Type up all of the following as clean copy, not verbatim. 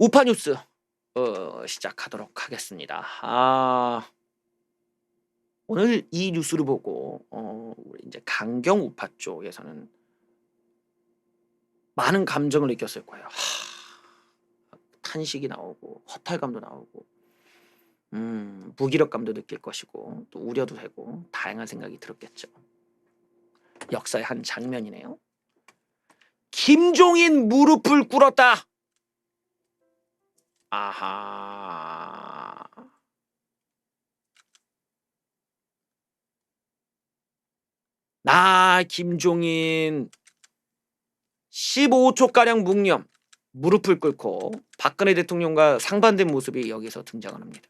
우파 뉴스 시작하도록 하겠습니다. 오늘 이 뉴스를 보고 우리 이제 강경 우파 쪽에서는 많은 감정을 느꼈을 거예요. 탄식이 나오고 허탈감도 나오고 무기력감도 느낄 것이고 또 우려도 되고 다양한 생각이 들었겠죠. 역사의 한 장면이네요. 김종인 무릎을 꿇었다. 아하. 나 김종인 15초가량 묵념 무릎을 꿇고 박근혜 대통령과 상반된 모습이 여기서 등장을 합니다.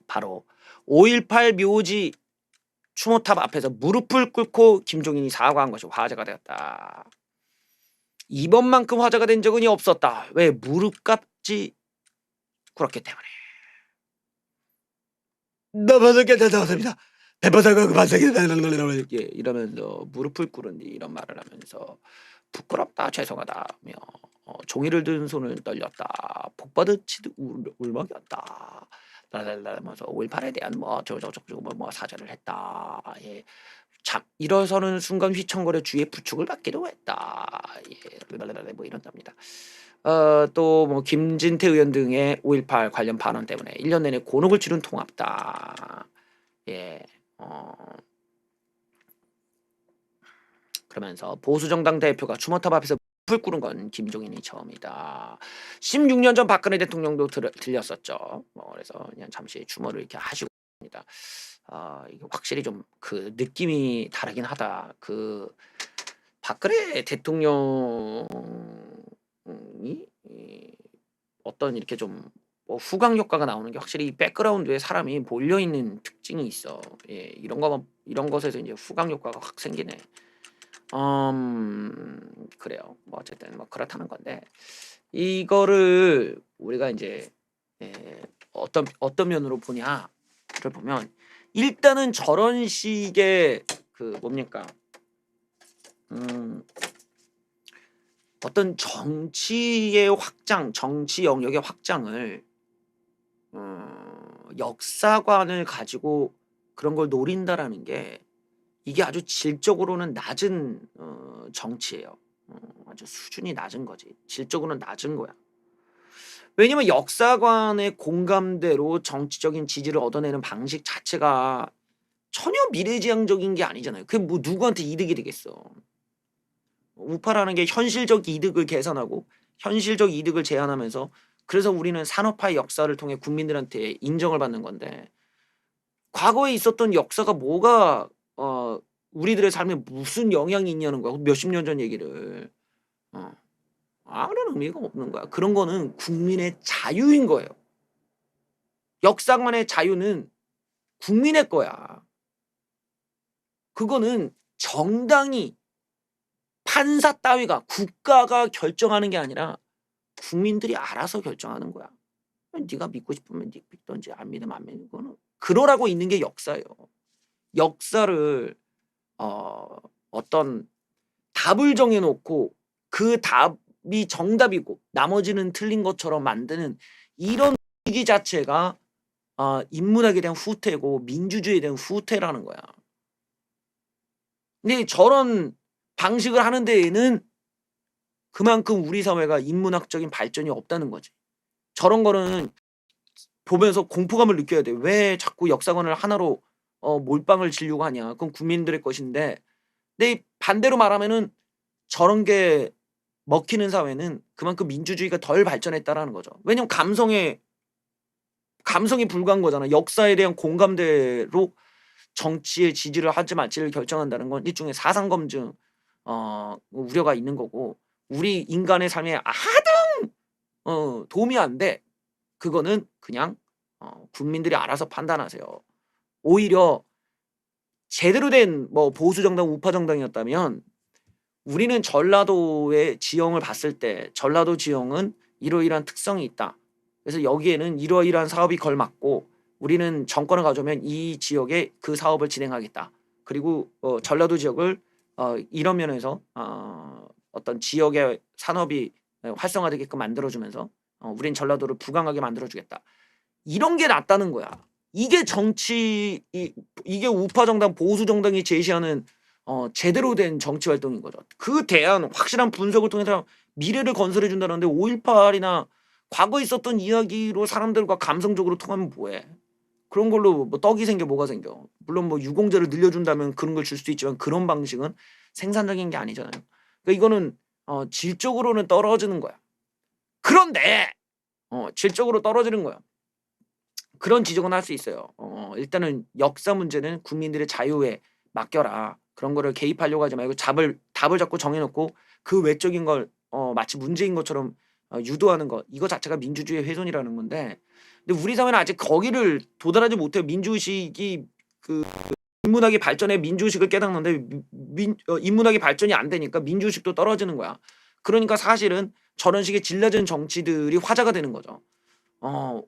바로 5.18 묘지 추모탑 앞에서 무릎을 꿇고 김종인이 사과한 것이 화제가 되었다. 이번만큼 화제가 된 적은 없었다. 왜? 무릎값이 꿇었기 때문에. 나반석입니다. 대바사가 반석이 이러면서 무릎을 꿇은디 이런 말을 하면서 부끄럽다 죄송하다며 종이를 든 손을 떨렸다. 복받치듯 울먹였다. 라면서 5.18에 대한 뭐 사죄를 했다. 예. 참 일어서는 순간 휘청거려 주위에 부축을 받기도 했다. 예. 뭐 이런답니다. 또 뭐 김진태 의원 등의 5.18 관련 발언 때문에 1년 내내 곤혹을 치른 통합다. 예. 그러면서 보수정당 대표가 추모탑 앞에서 불 끄는 건 김종인이 처음이다. 16년 전 박근혜 대통령도 들렸었죠. 그래서 그냥 잠시 추모를 이렇게 하시고 있습니다. 이게 확실히 좀 그 느낌이 다르긴 하다. 그 박근혜 대통령이 어떤 이렇게 좀 후광 효과가 나오는 게 확실히 이 백그라운드에 사람이 몰려 있는 특징이 있어. 예, 이런 것에서 이제 후광 효과가 확 생기네. 그래요. 뭐 어쨌든 뭐 그렇다는 건데 이거를 우리가 이제 어떤 면으로 보냐를 보면 일단은 저런 식의 그 뭡니까 어떤 정치의 확장, 정치 영역의 확장을 역사관을 가지고 그런 걸 노린다라는 게 이게 아주 질적으로는 낮은 정치예요. 아주 수준이 낮은 거지. 질적으로는 낮은 거야. 왜냐면 역사관의 공감대로 정치적인 지지를 얻어내는 방식 자체가 전혀 미래지향적인 게 아니잖아요. 그게 뭐 누구한테 이득이 되겠어. 우파라는 게 현실적 이득을 계산하고 현실적 이득을 제한하면서 그래서 우리는 산업화의 역사를 통해 국민들한테 인정을 받는 건데 과거에 있었던 역사가 뭐가 우리들의 삶에 무슨 영향이 있냐는 거야. 몇십 년 전 얘기를. 아무런 의미가 없는 거야. 그런 거는 국민의 자유인 거예요. 역사관의 자유는 국민의 거야. 그거는 정당이 판사 따위가 국가가 결정하는 게 아니라 국민들이 알아서 결정하는 거야. 네가 믿고 싶으면 네 믿던지 안 믿으면 안 믿는 거는 그러라고 있는 게 역사예요. 역사를 어떤 답을 정해놓고 그 답이 정답이고 나머지는 틀린 것처럼 만드는 이런 분위기 자체가 인문학에 대한 후퇴고 민주주의에 대한 후퇴라는 거야. 근데 저런 방식을 하는 데에는 그만큼 우리 사회가 인문학적인 발전이 없다는 거지. 저런 거는 보면서 공포감을 느껴야 돼. 왜 자꾸 역사관을 하나로 몰빵을 지려고 하냐. 그건 국민들의 것인데 근데 반대로 말하면은 저런 게 먹히는 사회는 그만큼 민주주의가 덜 발전했다라는 거죠. 왜냐면 감성에 불과한 거잖아. 역사에 대한 공감대로 정치의 지지를 하지 말지를 결정한다는 건 일종의 사상 검증 우려가 있는 거고 우리 인간의 삶에 하등 도움이 안 돼. 그거는 그냥 국민들이 알아서 판단하세요. 오히려 제대로 된 뭐 보수 정당, 우파 정당이었다면 우리는 전라도의 지형을 봤을 때 전라도 지형은 이러이러한 특성이 있다. 그래서 여기에는 이러이러한 사업이 걸맞고 우리는 정권을 가져오면 이 지역에 그 사업을 진행하겠다. 그리고 전라도 지역을 이런 면에서 어떤 지역의 산업이 활성화되게끔 만들어주면서 우린 전라도를 부강하게 만들어주겠다. 이런 게 낫다는 거야. 이게 이게 우파 정당 보수 정당이 제시하는 제대로 된 정치 활동인 거죠. 그 대안 확실한 분석을 통해서 미래를 건설해 준다는데 5.18이나 과거 있었던 이야기로 사람들과 감성적으로 통하면 뭐해? 그런 걸로 뭐 떡이 생겨 뭐가 생겨? 물론 뭐 유공자를 늘려준다면 그런 걸 줄 수도 있지만 그런 방식은 생산적인 게 아니잖아요. 그러니까 이거는 질적으로는 떨어지는 거야. 그런데 질적으로 떨어지는 거야. 그런 지적은 할 수 있어요. 일단은 역사 문제는 국민들의 자유에 맡겨라. 그런 거를 개입하려고 하지 말고 답을 자꾸 정해놓고 그 외적인 걸 마치 문제인 것처럼 유도하는 것. 이거 자체가 민주주의의 훼손이라는 건데, 근데 우리 사회는 아직 거기를 도달하지 못해요. 민주의식이 그 인문학의 발전에 민주의식을 깨닫는데 인문학의 발전이 안 되니까 민주의식도 떨어지는 거야. 그러니까 사실은 저런 식의 질 낮은 정치들이 화제가 되는 거죠.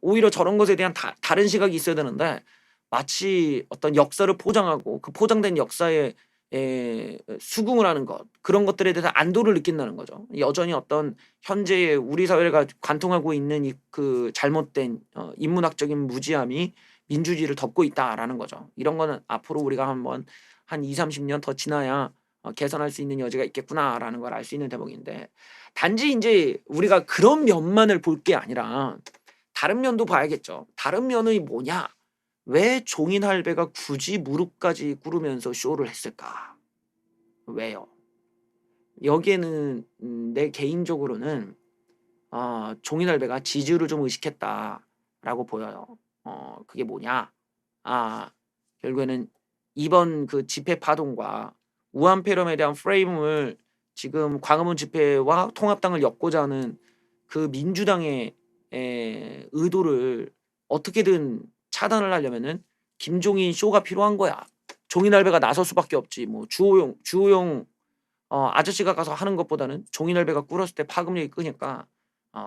오히려 저런 것에 대한 다른 시각이 있어야 되는데 마치 어떤 역사를 포장하고 그 포장된 역사에 수긍을 하는 것, 그런 것들에 대해서 안도를 느낀다는 거죠. 여전히 어떤 현재의 우리 사회가 관통하고 있는 그 잘못된 인문학적인 무지함이 민주주의를 덮고 있다라는 거죠. 이런 거는 앞으로 우리가 한 20-30년 더 지나야 개선할 수 있는 여지가 있겠구나라는 걸 알 수 있는 대목인데, 단지 이제 우리가 그런 면만을 볼 게 아니라 다른 면도 봐야겠죠. 다른 면이 뭐냐? 왜 종인 할배가 굳이 무릎까지 꿇으면서 쇼를 했을까? 왜요? 여기에는 내 개인적으로는 종인 할배가 지지율을 좀 의식했다라고 보여요. 그게 뭐냐? 결국에는 이번 그 집회 파동과 우한폐렴에 대한 프레임을 지금 광화문 집회와 통합당을 엮고자 하는 그 민주당의 의도를 어떻게든 차단을 하려면은 김종인 쇼가 필요한 거야. 종인 할배가 나설 수밖에 없지. 뭐 주호영 아저씨가 가서 하는 것보다는 종인 할배가 꿇었을 때 파급력이 끄니까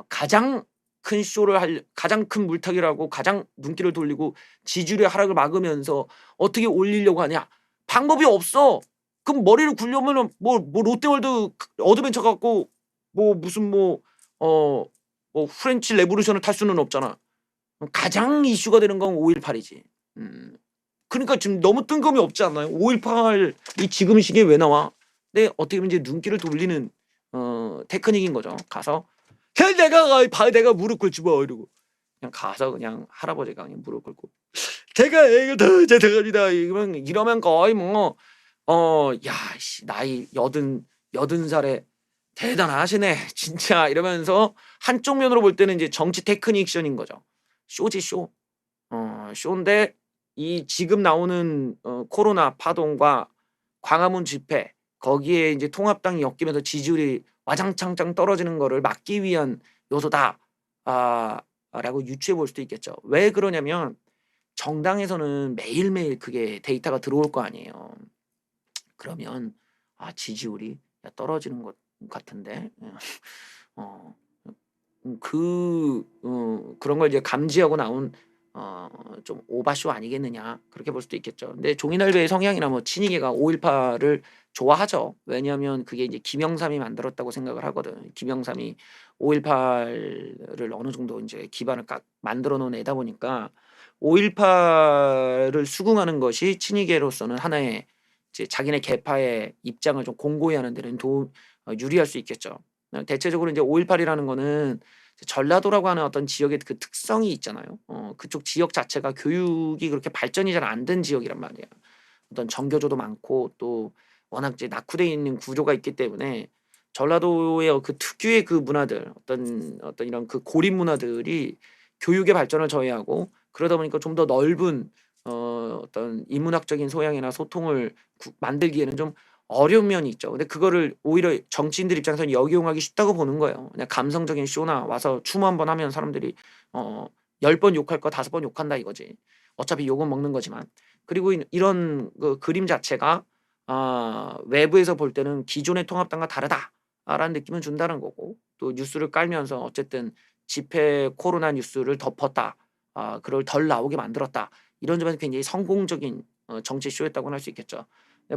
가장 큰 쇼를 가장 큰 물타기라고 가장 눈길을 돌리고 지지율의 하락을 막으면서 어떻게 올리려고 하냐? 방법이 없어. 그럼 머리를 굴려면은 뭐 롯데월드 어드벤처 갖고 뭐 무슨 뭐 프렌치 레보루션을 탈 수는 없잖아. 가장 이슈가 되는 건 5.18이지. 그러니까 지금 너무 뜬금이 없지 않나요? 5.18이 지금 시기에 왜 나와? 근데 어떻게 보면 이제 눈길을 돌리는 테크닉인 거죠. 가서 내가 무릎 꿇지 뭐 이러고 그냥 가서 그냥 할아버지가 그냥 무릎 꿇고 제가 이거 더 죄송합니다. 이러면 거의 뭐 나이 80살에 대단하시네 진짜 이러면서 한쪽 면으로 볼 때는 이제 정치 테크닉션인 거죠. 쇼지 쇼. 쇼인데 이 지금 나오는 코로나 파동과 광화문 집회 거기에 이제 통합당이 엮이면서 지지율이 와장창창 떨어지는 거를 막기 위한 요소다 라고 유추해 볼 수도 있겠죠. 왜 그러냐면 정당에서는 매일매일 그게 데이터가 들어올 거 아니에요. 그러면 지지율이 떨어지는 것 같은데 그런 걸 이제 감지하고 나온 좀 오바쇼 아니겠느냐 그렇게 볼 수도 있겠죠. 근데 종인할배의 성향이나 뭐 친이계가 5.18을 좋아하죠. 왜냐하면 그게 이제 김영삼이 만들었다고 생각을 하거든. 김영삼이 5.18을 어느 정도 이제 기반을 만들어 놓은 애다 보니까 5.18을 수긍하는 것이 친이계로서는 하나의 이제 자기네 계파의 입장을 좀 공고히 하는 데는 유리할 수 있겠죠. 대체적으로 이제 5.18이라는 거는 전라도라고 하는 어떤 지역의 그 특성이 있잖아요. 그쪽 지역 자체가 교육이 그렇게 발전이 잘 안 된 지역이란 말이야. 어떤 정교조도 많고 또 워낙 이제 낙후되어 있는 구조가 있기 때문에 전라도의 그 특유의 그 문화들 어떤 이런 그 고립 문화들이 교육의 발전을 저해하고 그러다 보니까 좀 더 넓은 어떤 인문학적인 소양이나 소통을 만들기에는 좀 어려운 면이 있죠. 근데 그거를 오히려 정치인들 입장에서는 역이용하기 쉽다고 보는 거예요. 그냥 감성적인 쇼나 와서 추모 한번 하면 사람들이 10번 욕할 거 5번 욕한다 이거지. 어차피 욕은 먹는 거지만. 그리고 이런 그 그림 자체가 외부에서 볼 때는 기존의 통합당과 다르다라는 느낌을 준다는 거고, 또 뉴스를 깔면서 어쨌든 집회 코로나 뉴스를 덮었다. 그걸 덜 나오게 만들었다. 이런 점에서 굉장히 성공적인 정치 쇼였다고 할 수 있겠죠.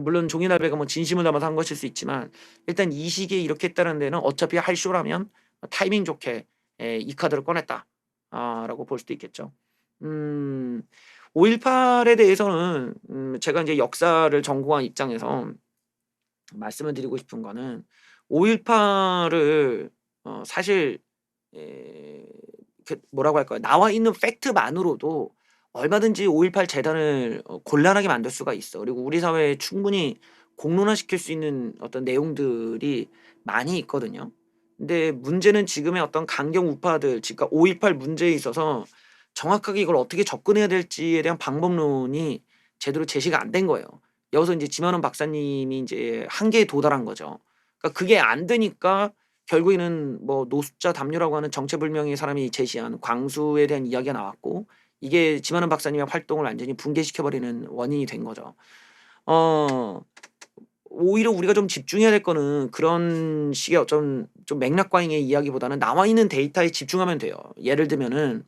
물론 종이날배가 뭐 진심을 담아서 한 것일 수 있지만 일단 이 시기에 이렇게 했다는 데는 어차피 할 쇼라면 타이밍 좋게 이 카드를 꺼냈다. 라고 볼 수도 있겠죠. 5.18에 대해서는 제가 이제 역사를 전공한 입장에서 말씀을 드리고 싶은 거는 5.18을 사실 뭐라고 할까요? 나와 있는 팩트만으로도 얼마든지 5.18 재단을 곤란하게 만들 수가 있어. 그리고 우리 사회에 충분히 공론화시킬 수 있는 어떤 내용들이 많이 있거든요. 근데 문제는 지금의 어떤 강경 우파들, 그러니까 5.18 문제에 있어서 정확하게 이걸 어떻게 접근해야 될지에 대한 방법론이 제대로 제시가 안 된 거예요. 여기서 이제 지만원 박사님이 이제 한계에 도달한 거죠. 그러니까 그게 안 되니까 결국에는 뭐 노숙자 담요라고 하는 정체불명의 사람이 제시한 광수에 대한 이야기가 나왔고, 이게 지만원 박사님의 활동을 완전히 붕괴시켜 버리는 원인이 된 거죠. 오히려 우리가 좀 집중해야 될 거는 그런 식의 좀 맥락과잉의 이야기보다는 나와 있는 데이터에 집중하면 돼요. 예를 들면은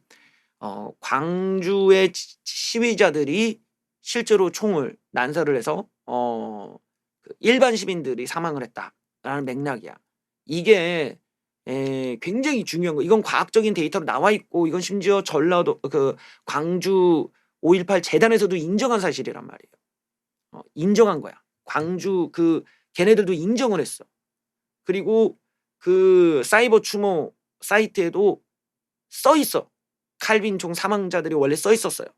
광주의 시위자들이 실제로 총을 난사를 해서 일반 시민들이 사망을 했다라는 맥락이야. 이게 굉장히 중요한 거. 이건 과학적인 데이터로 나와 있고, 이건 심지어 전라도 광주 5.18 재단에서도 인정한 사실이란 말이에요. 인정한 거야. 광주 걔네들도 인정을 했어. 그리고 그 사이버 추모 사이트에도 써 있어. 칼빈 총 사망자들이 원래 써 있었어요.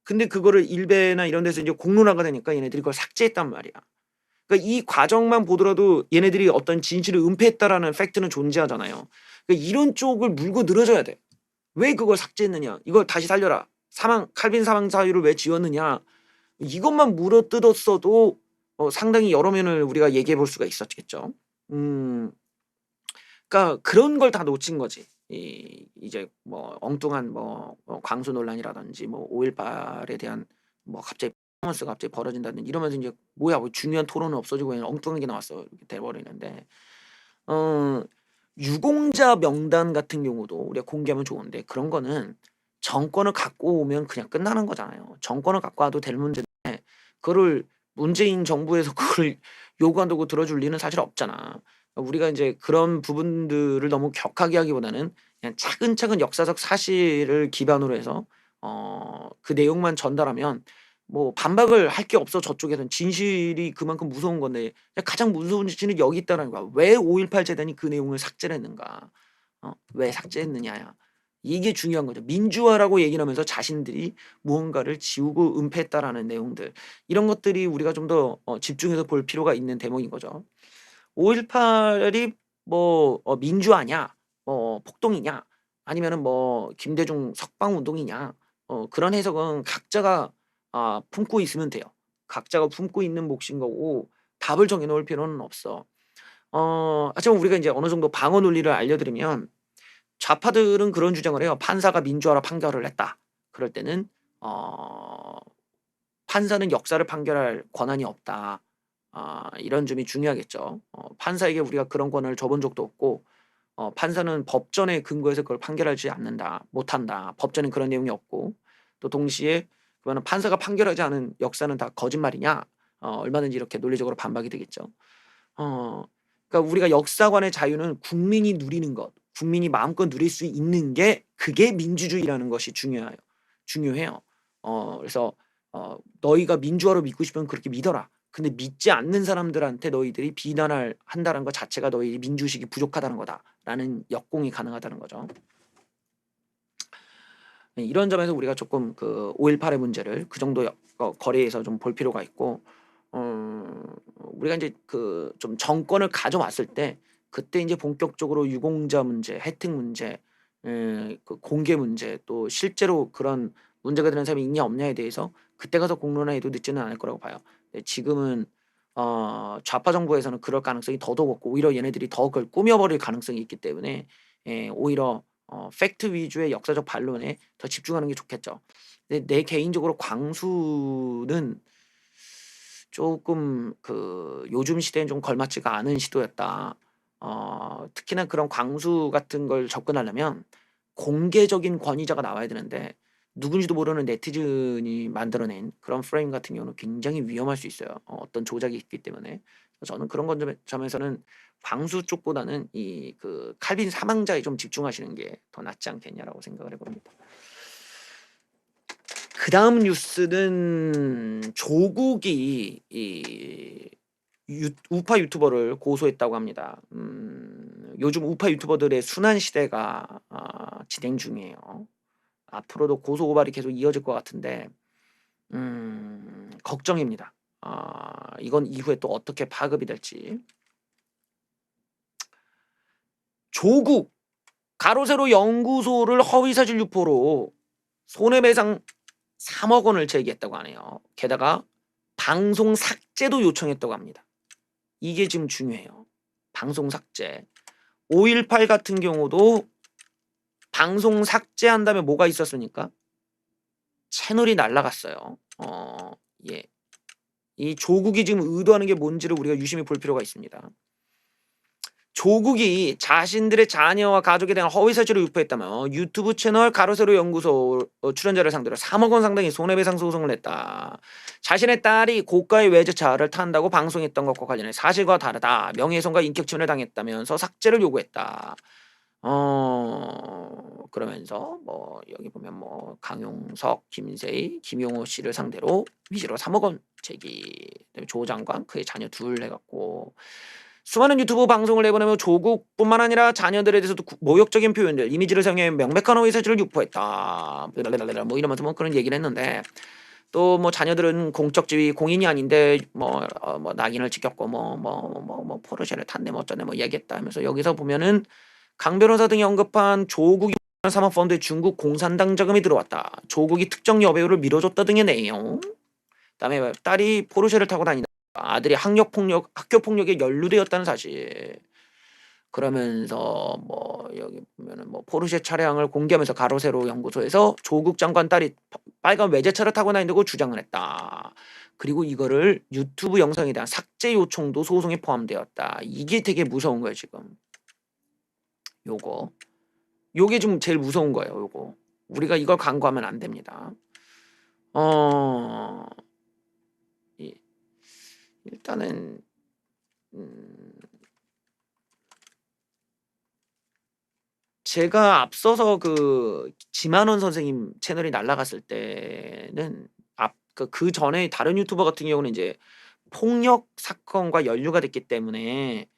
근데 그거를 일베나 이런 데서 이제 공론화가 되니까 얘네들이 그걸 삭제했단 말이야. 그러니까 이 과정만 보더라도 얘네들이 어떤 진실을 은폐했다라는 팩트는 존재하잖아요. 그러니까 이런 쪽을 물고 늘어져야 돼. 왜 그걸 삭제했느냐? 이걸 다시 살려라. 칼빈 사망 사유를 왜 지웠느냐? 이것만 물어뜯었어도 상당히 여러 면을 우리가 얘기해 볼 수가 있었겠죠. 그러니까 그런 걸 다 놓친 거지. 이제 뭐 엉뚱한 광수 논란이라든지 5.18에 대한 갑자기 퍼포먼스가 갑자기 벌어진다든지 이러면서 이제 뭐야, 뭐 중요한 토론은 없어지고 그냥 엉뚱한 게 나왔어 이렇게 돼버리는데, 유공자 명단 같은 경우도 우리가 공개하면 좋은데, 그런 거는 정권을 갖고 오면 그냥 끝나는 거잖아요. 정권을 갖고 와도 될 문제인데 그거를 문재인 정부에서 그걸 요구한다고 들어줄 리는 사실 없잖아. 우리가 이제 그런 부분들을 너무 격하게 하기보다는 그냥 차근차근 역사적 사실을 기반으로 해서 그 내용만 전달하면 뭐 반박을 할 게 없어. 저쪽에서는 진실이 그만큼 무서운 건데, 가장 무서운 진실은 여기 있다는 거야. 왜 5.18 재단이 그 내용을 삭제를 했는가? 왜 삭제했느냐야. 이게 중요한 거죠. 민주화라고 얘기를 하면서 자신들이 무언가를 지우고 은폐했다라는 내용들, 이런 것들이 우리가 좀 더 집중해서 볼 필요가 있는 대목인 거죠. 5.18이 민주화냐, 폭동이냐, 아니면은 김대중 석방운동이냐, 그런 해석은 각자가 품고 있으면 돼요. 각자가 품고 있는 몫인 거고 답을 정해 놓을 필요는 없어. 하지만 우리가 이제 어느 정도 방어 논리를 알려드리면, 좌파들은 그런 주장을 해요. 판사가 민주화로 판결을 했다. 그럴 때는 판사는 역사를 판결할 권한이 없다. 이런 점이 중요하겠죠. 판사에게 우리가 그런 권한을 줘본 적도 없고, 판사는 법전에 근거해서 그걸 판결하지 않는다, 못한다. 법전엔 그런 내용이 없고, 또 동시에 그러면 판사가 판결하지 않은 역사는 다 거짓말이냐? 얼마든지 이렇게 논리적으로 반박이 되겠죠. 그러니까 우리가 역사관의 자유는 국민이 누리는 것, 국민이 마음껏 누릴 수 있는 게, 그게 민주주의라는 것이 중요해요. 그래서 너희가 민주화로 믿고 싶으면 그렇게 믿어라. 근데 믿지 않는 사람들한테 너희들이 비난을 한다는 것 자체가 너희 민주의식이 부족하다는 거다라는 역공이 가능하다는 거죠. 이런 점에서 우리가 조금 5.18의 문제를 그 정도 거리에서 좀 볼 필요가 있고, 우리가 이제 좀 정권을 가져왔을 때, 그때 이제 본격적으로 유공자 문제, 혜택 문제, 공개 문제, 또 실제로 그런 문제가 되는 사람이 있냐 없냐에 대해서 그때 가서 공론화해도 늦지는 않을 거라고 봐요. 지금은 좌파 정부에서는 그럴 가능성이 더더욱 없고, 오히려 얘네들이 더 그걸 꾸며버릴 가능성이 있기 때문에 오히려 팩트 위주의 역사적 반론에 더 집중하는 게 좋겠죠. 근데 내 개인적으로 광수는 조금 요즘 시대엔 좀 걸맞지가 않은 시도였다. 특히나 그런 광수 같은 걸 접근하려면 공개적인 권위자가 나와야 되는데, 누군지도 모르는 네티즌이 만들어낸 그런 프레임 같은 경우는 굉장히 위험할 수 있어요. 어떤 조작이 있기 때문에. 저는 그런 점에서는 광수 쪽보다는 이 그 칼빈 사망자에 좀 집중하시는 게 더 낫지 않겠냐라고 생각을 해봅니다. 그다음 뉴스는 조국이 이 우파 유튜버를 고소했다고 합니다. 요즘 우파 유튜버들의 순환 시대가 진행 중이에요. 앞으로도 고소 고발이 계속 이어질 것 같은데 걱정입니다. 이건 이후에 또 어떻게 파급이 될지. 조국 가로세로 연구소를 허위사실 유포로 손해배상 3억 원을 제기했다고 하네요. 게다가 방송 삭제도 요청했다고 합니다. 이게 지금 중요해요. 방송 삭제. 5.18 같은 경우도 방송 삭제한다면 뭐가 있었습니까? 채널이 날라갔어요. 예. 이 조국이 지금 의도하는 게 뭔지를 우리가 유심히 볼 필요가 있습니다. 조국이 자신들의 자녀와 가족에 대한 허위사실을 유포했다며 유튜브 채널 가로세로 연구소 출연자를 상대로 3억 원 상당의 손해배상 소송을 냈다. 자신의 딸이 고가의 외제차를 탄다고 방송했던 것과 관련해 사실과 다르다. 명예훼손과 인격침해를 당했다면서 삭제를 요구했다. 그러면서 뭐 여기 보면 뭐 강용석, 김세희, 김용호 씨를 상대로 위시로 3억 원 제기, 조 장관 그의 자녀 둘 해갖고 수많은 유튜브 방송을 내보내며 조국뿐만 아니라 자녀들에 대해서도 모욕적인 표현들, 이미지를 사용해 명백한 허위사실을 유포했다. 뭐 이러면서 뭐 그런 얘기를 했는데 또 뭐 자녀들은 공적 지위 공인이 아닌데 뭐 낙인을 찍혔고 뭐 포르쉐를 탔네 뭐 어쩌네 뭐 얘기했다 하면서 여기서 보면은 강 변호사 등이 언급한 조국이 사모펀드에 중국 공산당 자금이 들어왔다. 조국이 특정 여배우를 밀어줬다 등의 내용. 그다음에 딸이 포르쉐를 타고 다닌다. 아들이 학교 폭력에 연루되었다는 사실. 그러면서 뭐 여기 보면은 뭐 포르쉐 차량을 공개하면서 가로세로 연구소에서 조국 장관 딸이 빨간 외제차를 타고 다닌다고 주장을 했다. 그리고 이거를 유튜브 영상에 대한 삭제 요청도 소송에 포함되었다. 이게 되게 무서운 거예요 지금. 요게 좀 제일 무서운 거예요. 요거 우리가 이걸 간과하면 안 됩니다. 일단은 제가 앞서서 그 지만원 선생님 채널이 날라갔을 때는 그 전에 다른 유튜버 같은 경우는 이제 폭력 사건과 연루가 됐기 때문에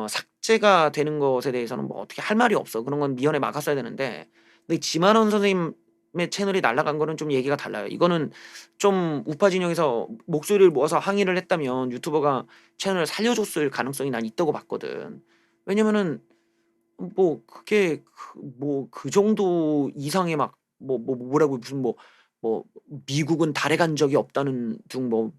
삭제가 되는 것에 대해서는 뭐 어떻게 할 말이 없어. 그런 건 미연에 막았어야 되는데 근데 지만원 선생님의 채널이 날라간 거는 좀 얘기가 달라요. 이거는 좀 우파 진영에서 목소리를 모아서 항의를 했다면 유튜버가 채널을 살려줬을 가능성이 난 있다고 봤거든. 왜냐면은 뭐 그게 그 정도 이상의 막 뭐라고 무슨 뭐 미국은 달에 간 적이 없다는 등 뭐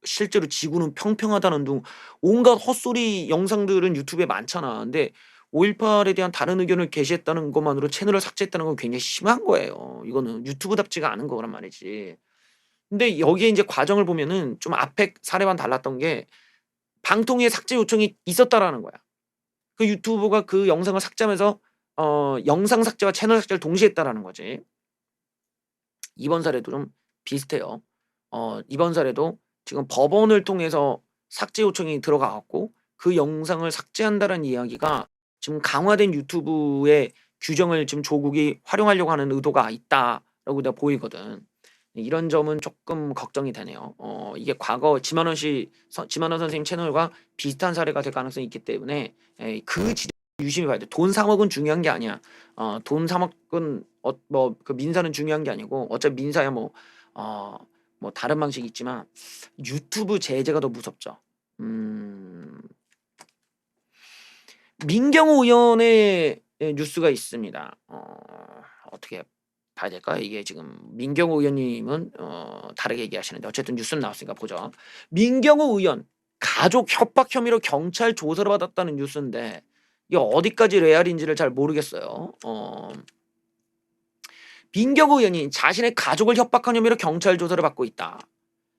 실제로 지구는 평평하다는 등 온갖 헛소리 영상들은 유튜브에 많잖아. 근데 5.18에 대한 다른 의견을 게시했다는 것만으로 채널을 삭제했다는 건 굉장히 심한 거예요. 이거는 유튜브답지가 않은 거란 말이지. 근데 여기에 이제 과정을 보면은 좀 앞에 사례와는 달랐던 게 방통위에 삭제 요청이 있었다라는 거야. 그 유튜버가 그 영상을 삭제하면서 영상 삭제와 채널 삭제를 동시에 했다라는 거지. 이번 사례도 좀 비슷해요. 이번 사례도 지금 법원을 통해서 삭제 요청이 들어가 갖고 그 영상을 삭제한다는 이야기가 지금 강화된 유튜브의 규정을 지금 조국이 활용하려고 하는 의도가 있다라고 내가 보이거든. 이런 점은 조금 걱정이 되네요. 이게 과거 지만원 선생님 채널과 비슷한 사례가 될 가능성이 있기 때문에 그 지점 유심히 봐야 돼. 돈 3억은 중요한 게 아니야. 돈 3억은 뭐 그 민사는 중요한 게 아니고 어차피 민사야 뭐 다른 방식이 있지만 유튜브 제재가 더 무섭죠. 민경호 의원의 뉴스가 있습니다. 어떻게 봐야 될까요? 이게 지금 민경호 의원님은 다르게 얘기하시는데 어쨌든 뉴스는 나왔으니까 보죠. 민경호 의원 가족 협박 혐의로 경찰 조사를 받았다는 뉴스인데 이게 어디까지 레알인지를 잘 모르겠어요. 민경호 의원이 자신의 가족을 협박한 혐의로 경찰 조사를 받고 있다.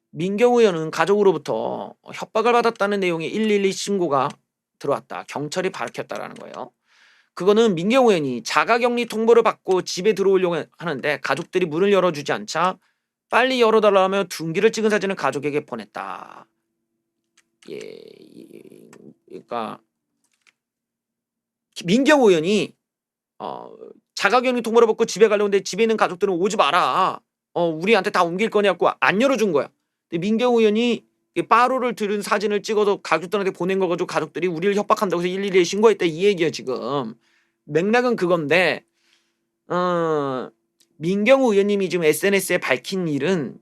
민경호 의원은 가족으로부터 협박을 받았다는 내용의 112 신고가 들어왔다. 경찰이 밝혔다라는 거예요. 그거는 민경호 의원이 자가격리 통보를 받고 집에 들어오려고 하는데 가족들이 문을 열어주지 않자 빨리 열어달라며 둔기를 찍은 사진을 가족에게 보냈다. 그러니까 민경호 의원이 자가격리 통보를 받고 집에 가려는데 집에 있는 가족들은 오지 마라. 우리한테 다 옮길 거냐고 안 열어준 거야. 근데 민경호 의원이 빠로를 들은 사진을 찍어서 가족들한테 보낸 거 가지고 가족들이 우리를 협박한다고 해서 112에 신고했다 이 얘기야 지금. 맥락은 그건데 민경호 의원님이 지금 SNS에 밝힌 일은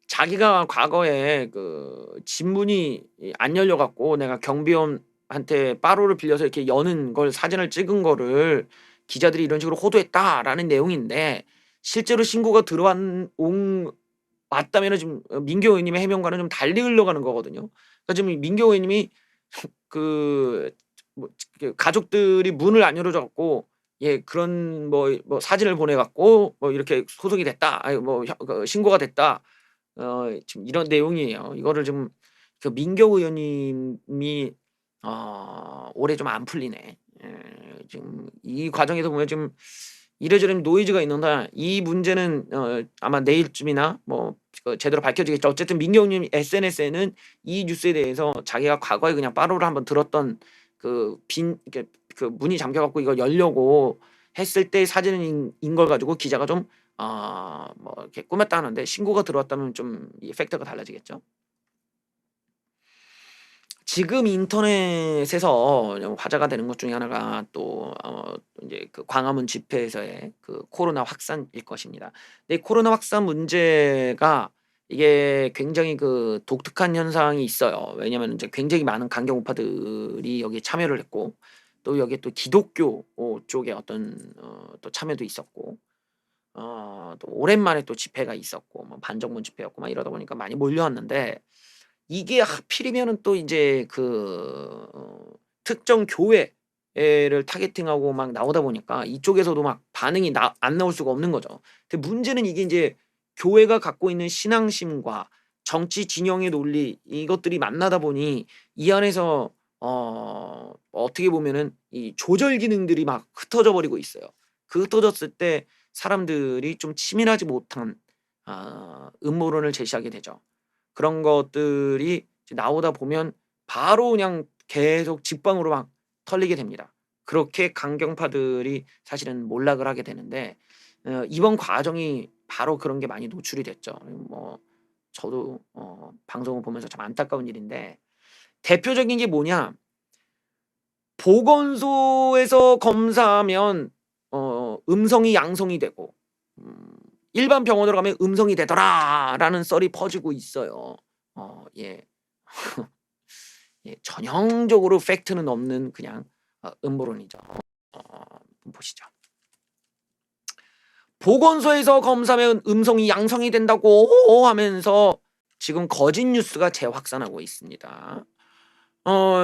자기가 과거에 그 집문이 안 열려갖고 내가 경비원한테 빠로를 빌려서 이렇게 여는 걸 사진을 찍은 거를 기자들이 이런 식으로 호도했다라는 내용인데 실제로 신고가 맞다면은 지금 민경호 의원님의 해명과는 좀 달리 흘러가는 거거든요. 그러니까 지금 민경호 의원님이 가족들이 문을 안 열어줘갖고 그런 뭐 사진을 보내갖고 뭐 이렇게 소송이 됐다, 신고가 됐다. 지금 이런 내용이에요. 이거를 지금 그 민경호 의원님이 올해 좀 안 풀리네. 지금 이 과정에서 보면 지금 이래저래 노이즈가 있는데 이 문제는 아마 내일쯤이나 제대로 밝혀지겠죠. 어쨌든 민경호님 SNS에는 이 뉴스에 대해서 자기가 과거에 그냥 빠로를 한번 들었던 그 문이 잠겨갖고 이걸 열려고 했을 때 사진인 걸 가지고 기자가 좀 이렇게 꾸몄다 하는데 신고가 들어왔다면 좀 이 팩트가 달라지겠죠. 지금 인터넷에서 화제가 되는 것 중에 하나가 또 이제 그 광화문 집회에서의 그 코로나 확산일 것입니다. 근데 코로나 확산 문제가 이게 굉장히 그 독특한 현상이 있어요. 왜냐하면 이제 굉장히 많은 강경 우파들이 여기에 참여를 했고 또 여기에 또 기독교 쪽에 어떤 또 참여도 있었고 또 오랜만에 또 집회가 있었고 반정문 집회였고 막 이러다 보니까 많이 몰려왔는데 이게 하필이면은 또 이제 그 특정 교회를 타겟팅하고 막 나오다 보니까 이쪽에서도 막 반응이 안 나올 수가 없는 거죠. 근데 문제는 이게 이제 교회가 갖고 있는 신앙심과 정치 진영의 논리 이것들이 만나다 보니 이 안에서 어떻게 보면은 이 조절 기능들이 막 흩어져 버리고 있어요. 그 흩어졌을 때 사람들이 좀 치밀하지 못한 음모론을 제시하게 되죠. 그런 것들이 나오다 보면 바로 그냥 계속 직방으로 막 털리게 됩니다. 그렇게 강경파들이 사실은 몰락을 하게 되는데 이번 과정이 바로 그런 게 많이 노출이 됐죠. 저도 방송을 보면서 참 안타까운 일인데 대표적인 게 뭐냐? 보건소에서 검사하면 음성이 양성이 되고 일반 병원으로 가면 음성이 되더라라는 썰이 퍼지고 있어요. 예. 전형적으로 팩트는 없는 그냥 음모론이죠. 보시죠. 보건소에서 검사하면 음성이 양성이 된다고 하면서 지금 거짓 뉴스가 재확산하고 있습니다.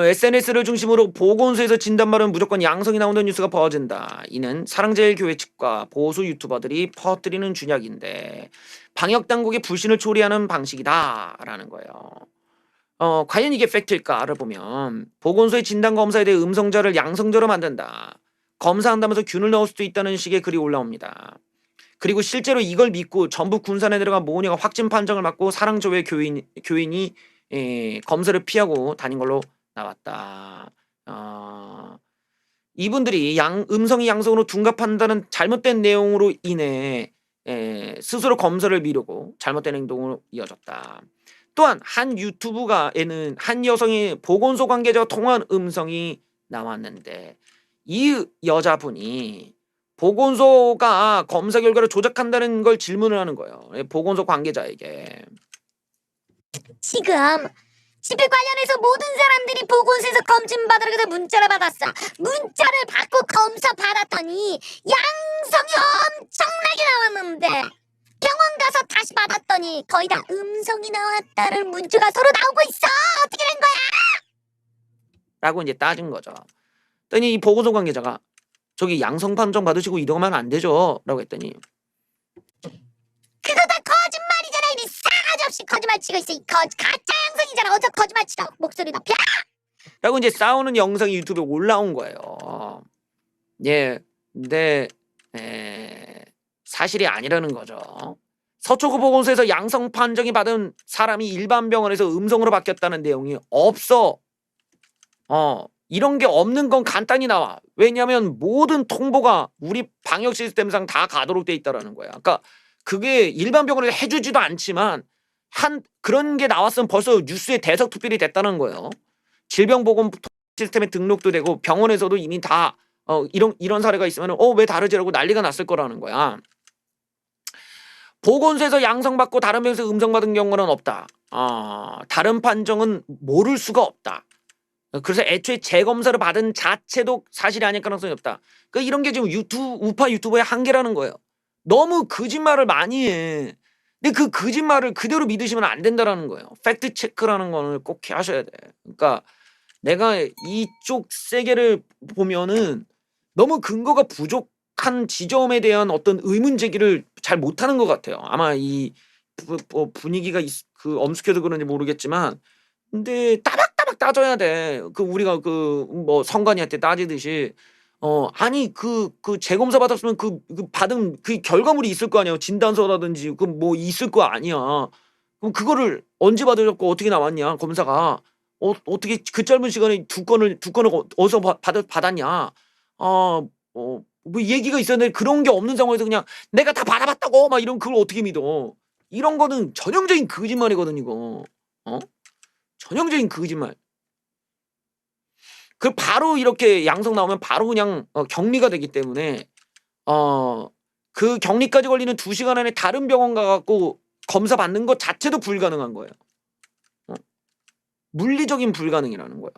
SNS를 중심으로 보건소에서 진단받으면 무조건 양성이 나온다는 뉴스가 퍼진다. 이는 사랑제일교회 측과 보수 유튜버들이 퍼뜨리는 준약인데 방역당국의 불신을 초래하는 방식이다라는 거예요. 과연 이게 팩트일까를 보면 보건소의 진단검사에 대해 음성자를 양성자로 만든다. 검사한다면서 균을 넣을 수도 있다는 식의 글이 올라옵니다. 그리고 실제로 이걸 믿고 전북 군산에 들어간 모녀가 확진 판정을 받고 사랑조회 교인이 검사를 피하고 다닌 걸로 나왔다. 이분들이 음성이 양성으로 둔갑한다는 잘못된 내용으로 인해 스스로 검사를 미루고 잘못된 행동으로 이어졌다. 또한 한 유튜브가에는 한 여성이 보건소 관계자와 통화한 음성이 나왔는데 이 여자분이 보건소가 검사 결과를 조작한다는 걸 질문을 하는 거예요. 보건소 관계자에게. 지금 집에 관련해서 모든 사람들이 보건소에서 검진 받으러 가서 문자를 받았어. 문자를 받고 검사 받았더니 양성이 엄청나게 나왔는데 병원 가서 다시 받았더니 거의 다 음성이 나왔다는 문자가 서로 나오고 있어. 어떻게 된 거야? 라고 이제 따진 거죠. 그랬더니 이 보건소 관계자가 저기 양성 판정 받으시고 이동하면 안 되죠 라고 했더니 그거 다 거짓말이잖아. 이 싸가지 없이 거짓말 치고 있어. 가짜 양성이잖아. 어서 거짓말 치라. 목소리 높여. 라고 이제 싸우는 영상이 유튜브에 올라온 거예요. 근데 사실이 아니라는 거죠. 서초구 보건소에서 양성 판정이 받은 사람이 일반 병원에서 음성으로 바뀌었다는 내용이 없어. 이런 게 없는 건 간단히 나와. 왜냐하면 모든 통보가 우리 방역 시스템상 다 가도록 돼 있다라는 거야. 그러니까 그게 일반 병원에서 해주지도 않지만 그런 게 나왔으면 벌써 뉴스에 대석특필이 됐다는 거예요. 질병보건 시스템에 등록도 되고 병원에서도 이미 다 이런 사례가 있으면 왜 다르지라고 난리가 났을 거라는 거야. 보건소에서 양성받고 다른 병원에서 음성받은 경우는 없다. 다른 판정은 모를 수가 없다. 그래서 애초에 재검사를 받은 자체도 사실이 아닐 가능성이 없다. 그러니까 이런 게 지금 우파 유튜버의 한계라는 거예요. 너무 거짓말을 많이 해. 근데 그 거짓말을 그대로 믿으시면 안 된다라는 거예요. 팩트 체크라는 거는 꼭 하셔야 돼. 그러니까 내가 이쪽 세계를 보면은 너무 근거가 부족한 지점에 대한 어떤 의문 제기를 잘 못하는 것 같아요. 아마 이 분위기가 엄숙해서 그런지 모르겠지만, 근데 따박따박 따져야 돼. 우리가 성관이한테 따지듯이 아니 재검사 받았으면 받은 그 결과물이 있을 거 아니야. 진단서라든지 뭐 있을 거 아니야. 그럼 그거를 언제 받으셨고 어떻게 나왔냐 검사가. 어떻게 그 짧은 시간에 두 건을 어디서 받았냐. 뭐 얘기가 있었는데 그런 게 없는 상황에서 그냥 내가 다 받아봤다고 막 이런 그걸 어떻게 믿어. 이런 거는 전형적인 거짓말이거든 이거. 전형적인 거짓말. 그 바로 이렇게 양성 나오면 바로 그냥 격리가 되기 때문에 그 격리까지 걸리는 2시간 안에 다른 병원 가갖고 검사 받는 것 자체도 불가능한 거예요. 물리적인 불가능이라는 거야.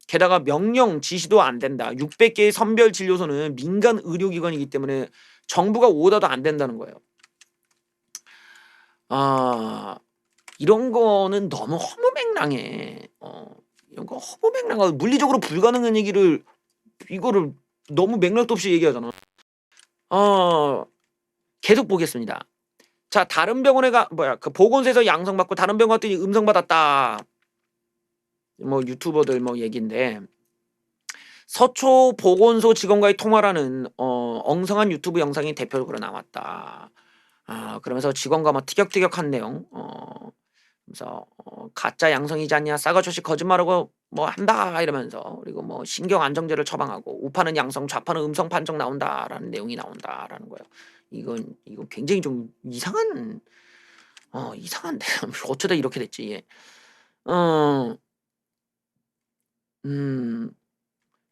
게다가 명령 지시도 안 된다. 600개의 선별 진료소는 민간 의료기관이기 때문에 정부가 오더도 안 된다는 거예요. 이런 거는 너무 허무맹랑해. 이런 거 허무맹랑하고 물리적으로 불가능한 얘기를 이거를 너무 맥락도 없이 얘기하잖아. 계속 보겠습니다. 자, 다른 병원에 그 보건소에서 양성 받고 다른 병원 갔더니 음성 받았다. 뭐 유튜버들 뭐 얘기인데, 서초 보건소 직원과의 통화라는 엉성한 유튜브 영상이 대표적으로 나왔다. 그러면서 직원과 막 티격태격한 내용. 그래서 가짜 양성이지 않냐, 싸가지 없이 거짓말하고 뭐 한다 이러면서, 그리고 뭐 신경 안정제를 처방하고 우파는 양성 좌파는 음성 판정 나온다라는 내용이 나온다라는 거예요. 이건 굉장히 좀 이상한데 어쩌다 이렇게 됐지. 예.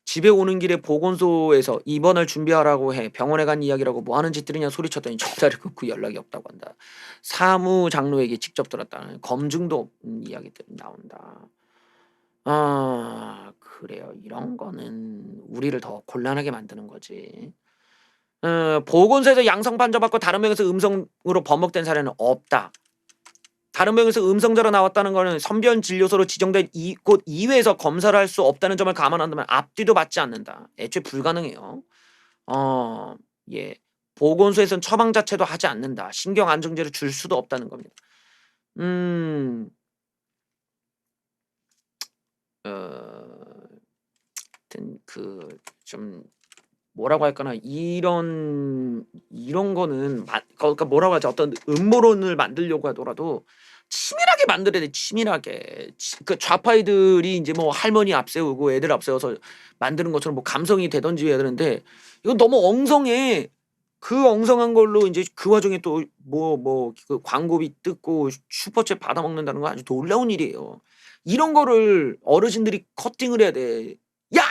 집에 오는 길에 보건소에서 입원을 준비하라고 해. 병원에 간 이야기라고 뭐 하는 짓들이냐 소리쳤더니 전화를 끊고 연락이 없다고 한다. 사무 장로에게 직접 들었다는 검증도 없는 이야기들이 나온다. 그래요. 이런 거는 우리를 더 곤란하게 만드는 거지. 보건소에서 양성 판정받고 다른 병에서 음성으로 번복된 사례는 없다. 다른 병에서 음성자로 나왔다는 거는 선별 진료소로 지정된 곳 이외에서 검사를 할 수 없다는 점을 감안한다면 앞뒤도 맞지 않는다. 애초에 불가능해요. 예. 보건소에서는 처방 자체도 하지 않는다. 신경 안정제를 줄 수도 없다는 겁니다. 하여튼 좀 뭐라고 할까나, 이런 거는 그러니까 뭐라고 하지, 어떤 음모론을 만들려고 하더라도 치밀하게 만들어야 돼. 치밀하게. 그 좌파이들이 이제 뭐 할머니 앞세우고 애들 앞세워서 만드는 것처럼 뭐 감성이 되던지 해야 되는데, 이건 너무 엉성해. 그 엉성한 걸로 이제 그 와중에 또 그 광고비 뜯고 슈퍼챗 받아먹는다는 건 아주 놀라운 일이에요. 이런 거를 어르신들이 커팅을 해야 돼. 야!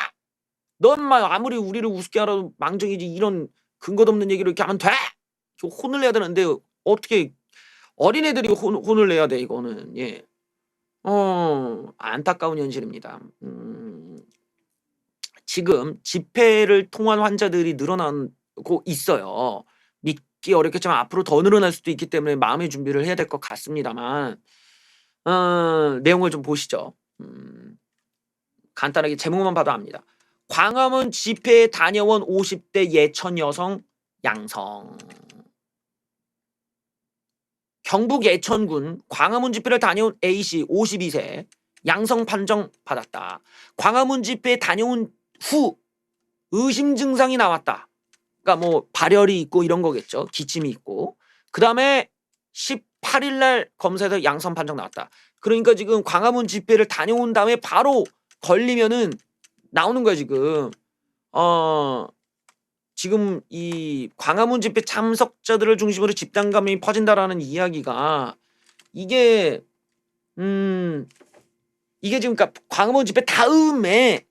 넌 막 아무리 우리를 우습게 하라도 망정이지, 이런 근거도 없는 얘기를 이렇게 하면 돼! 혼을 내야 되는데 어떻게 어린애들이 혼을 내야 돼, 이거는. 예. 안타까운 현실입니다. 지금 집회를 통한 환자들이 늘어나고 있어요. 믿기 어렵겠지만 앞으로 더 늘어날 수도 있기 때문에 마음의 준비를 해야 될 것 같습니다만, 내용을 좀 보시죠. 간단하게 제목만 봐도 압니다. 광화문 집회에 다녀온 50대 예천 여성 양성. 경북 예천군 광화문 집회를 다녀온 A씨 52세 양성 판정 받았다. 광화문 집회에 다녀온 후 의심 증상이 나왔다. 그러니까 뭐 발열이 있고 이런 거겠죠. 기침이 있고. 그 다음에 18일 날 검사에서 양성 판정 나왔다. 그러니까 지금 광화문 집회를 다녀온 다음에 바로 걸리면은 나오는 거야 지금. 지금 이 광화문 집회 참석자들을 중심으로 집단 감염이 퍼진다라는 이야기가 이게 이게 지금 그러니까 광화문 집회 다음에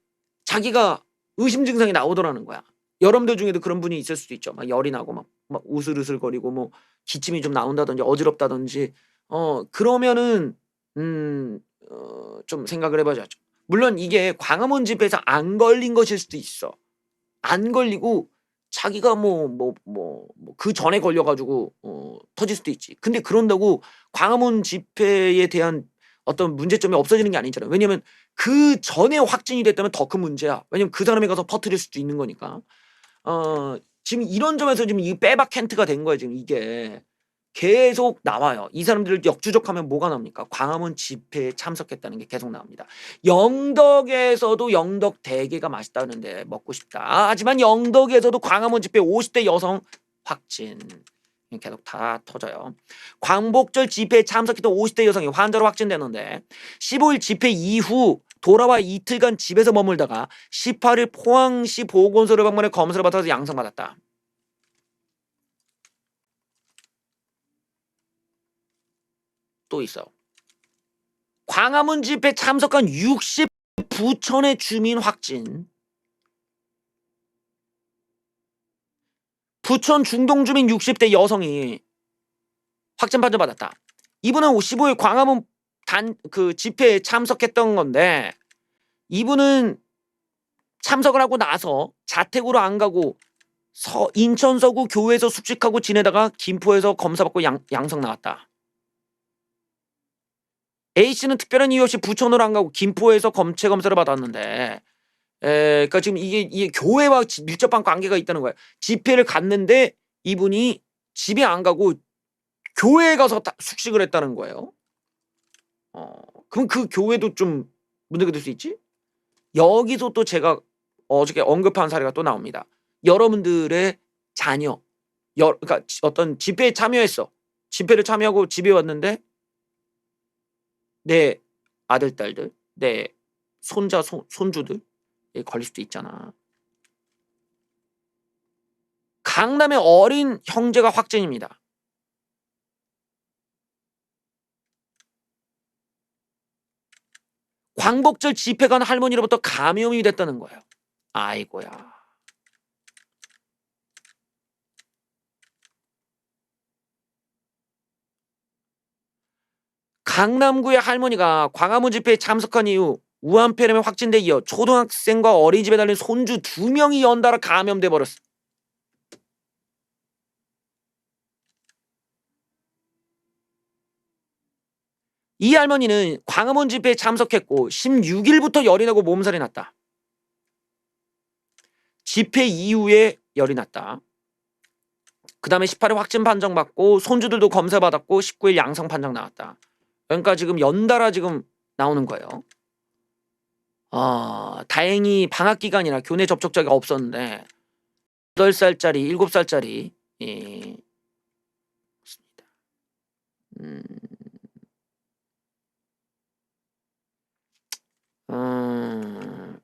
자기가 의심 증상이 나오더라는 거야. 여러분들 중에도 그런 분이 있을 수도 있죠. 막 열이 나고 막 우슬우슬거리고 뭐 기침이 좀 나온다든지 어지럽다든지 그러면은 좀 생각을 해봐야죠. 물론 이게 광화문 집회에서 안 걸린 것일 수도 있어. 안 걸리고 자기가 그 전에 걸려가지고 터질 수도 있지. 근데 그런다고 광화문 집회에 대한 어떤 문제점이 없어지는 게 아니잖아요. 왜냐면 그 전에 확진이 됐다면 더 큰 문제야. 왜냐면 그 사람이 가서 퍼뜨릴 수도 있는 거니까. 지금 이런 점에서 지금 이 빼박 캔트가 된 거예요. 지금 이게 계속 나와요. 이 사람들을 역주족하면 뭐가 나옵니까? 광화문 집회에 참석했다는 게 계속 나옵니다. 영덕에서도 영덕 대게가 맛있다는데 먹고 싶다. 하지만 영덕에서도 광화문 집회 50대 여성 확진 계속 다 터져요. 광복절 집회에 참석했던 50대 여성이 환자로 확진되는데 15일 집회 이후 돌아와 이틀간 집에서 머물다가 18일 포항시 보건소를 방문해 검사를 받아서 양성받았다. 또 있어. 광화문 집회 참석한 60 부천의 주민 확진. 부천 중동 주민 60대 여성이 확진 판정받았다. 이분은 15일 광화문 그 집회에 참석했던 건데 이분은 참석을 하고 나서 자택으로 안 가고 인천 서구 교회에서 숙식하고 지내다가 김포에서 검사받고 양성 나왔다. A씨는 특별한 이유 없이 부천으로 안 가고 김포에서 검체 검사를 받았는데 그러니까 지금 이게 교회와 밀접한 관계가 있다는 거예요. 집회를 갔는데 이분이 집에 안 가고 교회에 가서 숙식을 했다는 거예요. 그럼 그 교회도 좀 문제가 될 수 있지? 여기서 또 제가 어저께 언급한 사례가 또 나옵니다. 여러분들의 자녀, 그러니까 어떤 집회에 참여했어. 집회를 참여하고 집에 왔는데 내 아들, 딸들, 내 손자, 손주들 걸릴 수도 있잖아. 강남의 어린 형제가 확진입니다. 광복절 집회 간 할머니로부터 감염이 됐다는 거예요. 아이고야. 강남구의 할머니가 광화문 집회에 참석한 이후 우한폐렴에 확진돼 이어 초등학생과 어린이집에 달린 손주 2명이 연달아 감염돼 버렸어. 이 할머니는 광화문 집회에 참석했고 16일부터 열이 나고 몸살이 났다. 집회 이후에 열이 났다. 그 다음에 18일 확진 판정 받고 손주들도 검사 받았고 19일 양성 판정 나왔다. 그러니까 지금 연달아 지금 나오는 거예요. 다행히 방학 기간이라 교내 접촉자가 없었는데 8살짜리 7살짜리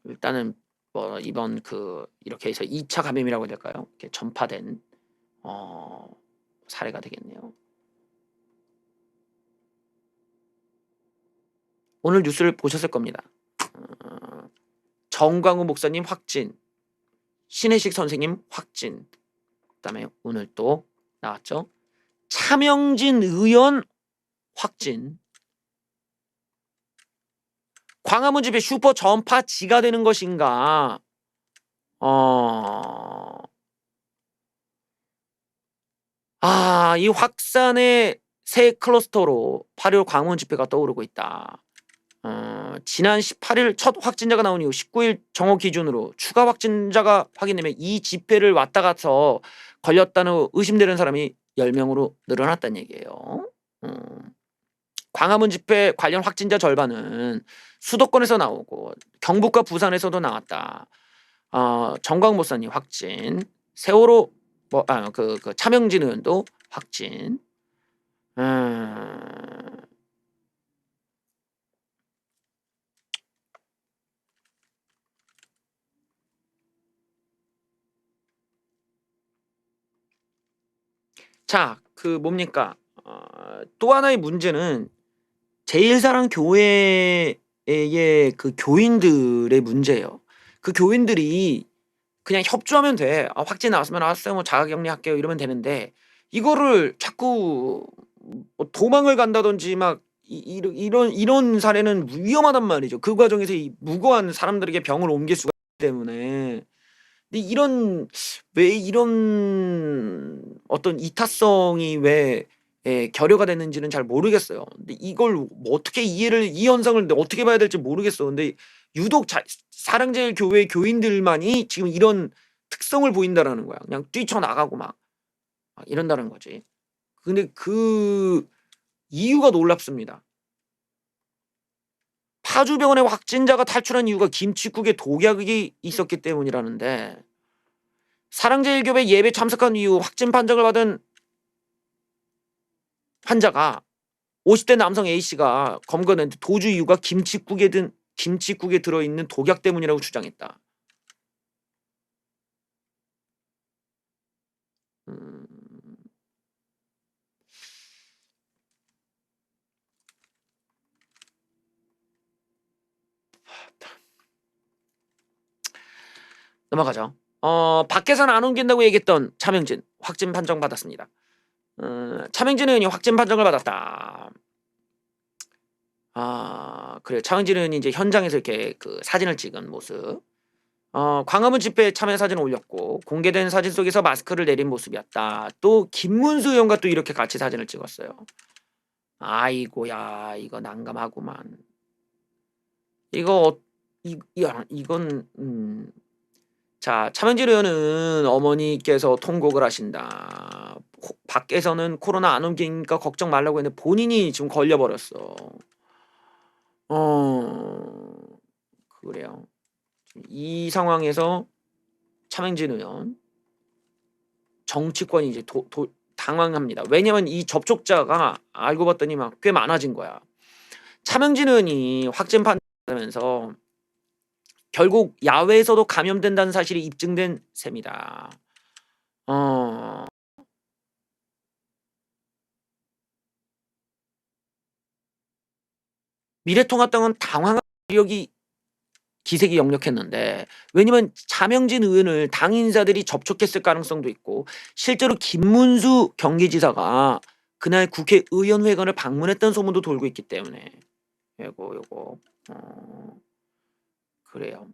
일단은 뭐 이번 이렇게 해서 2차 감염이라고 해야 될까요? 이렇게 전파된 사례가 되겠네요. 오늘 뉴스를 보셨을 겁니다. 정광훈 목사님 확진, 신혜식 선생님 확진, 그다음에 오늘 또 나왔죠. 차명진 의원 확진. 광화문 집회 슈퍼 전파지가 되는 것인가? 이 확산의 새 클러스터로 8.15 광화문 집회가 떠오르고 있다. 지난 18일 첫 확진자가 나온 이후 19일 정오 기준으로 추가 확진자가 확인되면 이 집회를 왔다 가서 걸렸다는 의심되는 사람이 10명으로 늘어났다는 얘기예요. 광화문 집회 관련 확진자 절반은 수도권에서 나오고 경북과 부산에서도 나왔다. 정광훈 목사님 확진, 세월호 차명진 의원도 확진. 음. 자, 그 뭡니까? 또 하나의 문제는 제일사랑 교회의 그 교인들의 문제예요. 그 교인들이 그냥 협조하면 돼. 확진 나왔으면 나왔어요. 뭐 자가격리할게요. 이러면 되는데 이거를 자꾸 뭐 도망을 간다든지 막 이런 사례는 위험하단 말이죠. 그 과정에서 이 무고한 사람들에게 병을 옮길 수가 있기 때문에. 근데 왜 이런 어떤 이타성이 왜 결여가 됐는지는 잘 모르겠어요. 근데 이걸 뭐 어떻게 이 현상을 어떻게 봐야 될지 모르겠어. 근데 유독 사랑제일교회 교인들만이 지금 이런 특성을 보인다라는 거야. 그냥 뛰쳐나가고 막 이런다는 거지. 근데 그 이유가 놀랍습니다. 파주병원에 확진자가 탈출한 이유가 김칫국에 독약이 있었기 때문이라는데, 사랑제일교회 예배 참석한 이후 확진 판정을 받은 환자가 50대 남성 A씨가 검거됐는데 도주 이유가 김칫국에 들어있는 독약 때문이라고 주장했다. 음, 넘어가죠. 밖에서는 안 옮긴다고 얘기했던 차명진 확진 판정 받았습니다. 차명진 의원이 확진 판정을 받았다. 그래요. 차명진 의원이 이제 현장에서 이렇게 그 사진을 찍은 모습. 광화문 집회에 참여 사진을 올렸고 공개된 사진 속에서 마스크를 내린 모습이었다. 또 김문수 의원과 또 이렇게 같이 사진을 찍었어요. 아이고야, 이거 난감하구만. 이건 자, 차명진 의원은 어머니께서 통곡을 하신다. 밖에서는 코로나 안 옮기니까 걱정 말라고 했는데 본인이 지금 걸려버렸어. 그래요. 이 상황에서 차명진 의원 정치권이 이제 당황합니다. 왜냐면 이 접촉자가 알고 봤더니 막 꽤 많아진 거야. 차명진 의원이 확진 판정하면서 결국 야외에서도 감염된다는 사실이 입증된 셈이다. 미래통합당은 당황한 기력이 기색이 역력했는데, 왜냐면 차명진 의원을 당 인사들이 접촉했을 가능성도 있고 실제로 김문수 경기지사가 그날 국회의원회관을 방문했던 소문도 돌고 있기 때문에 요거 그래요.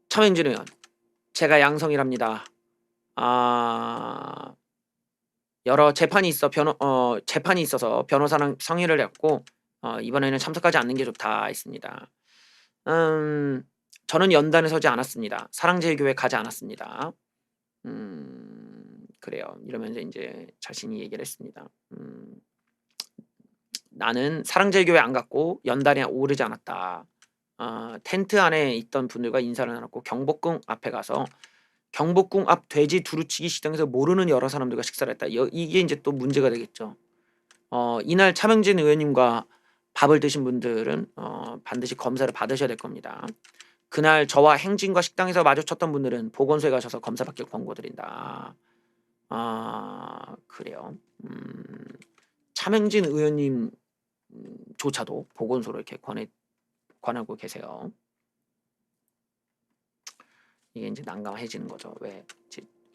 차명진 의원, 제가 양성이랍니다. 여러 재판이 있어서 변호사랑 상의를 했고 이번에는 참석하지 않는 게 좋다 했습니다. 저는 연단에 서지 않았습니다. 사랑제일교회 가지 않았습니다. 그래요. 이러면서 이제 자신이 얘기를 했습니다. 나는 사랑제일교회 안 갔고 연단에 오르지 않았다. 텐트 안에 있던 분들과 인사를 나눴고 경복궁 앞에 가서 경복궁 앞 돼지 두루치기 식당에서 모르는 여러 사람들과 식사를 했다. 이게 이제 또 문제가 되겠죠. 이날 차명진 의원님과 밥을 드신 분들은 반드시 검사를 받으셔야 될 겁니다. 그날 저와 행진과 식당에서 마주쳤던 분들은 보건소에 가셔서 검사 받길 권고드린다. 그래요. 차명진 의원님 조차도 보건소로 이렇게 권하고 계세요. 이게 이제 난감해지는 거죠. 왜?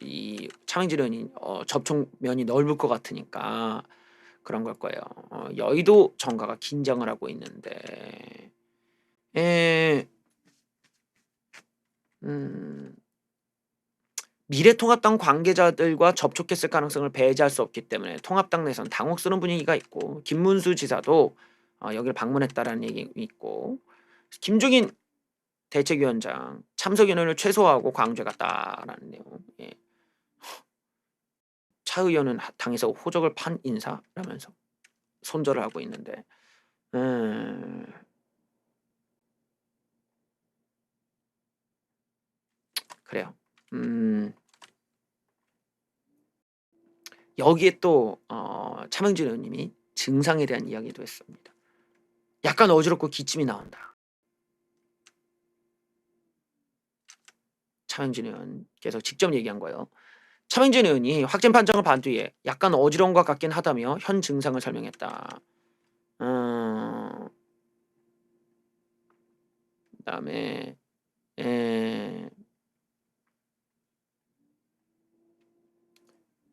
이 차명진 의원이 접촉면이 넓을 것 같으니까 그런 걸 거예요. 여의도 정가가 긴장을 하고 있는데, 미래통합당 관계자들과 접촉했을 가능성을 배제할 수 없기 때문에 통합당 내선 당혹스러운 분위기가 있고, 김문수 지사도 여기를 방문했다라는 얘기 있고, 김종인 대책위원장 참석 인원을 최소화하고 광주에 갔다라는 내용. 예. 차 의원은 당에서 호적을 판 인사라면서 손절을 하고 있는데, 음. 그래요. 여기에 또 차명진 의원님이 증상에 대한 이야기도 했습니다. 약간 어지럽고 기침이 나온다. 차명진 의원께서 직접 얘기한 거예요. 차명진 의원이 확진 판정을 받은 뒤에 약간 어지러운 것 같긴 하다며 현 증상을 설명했다. 그다음에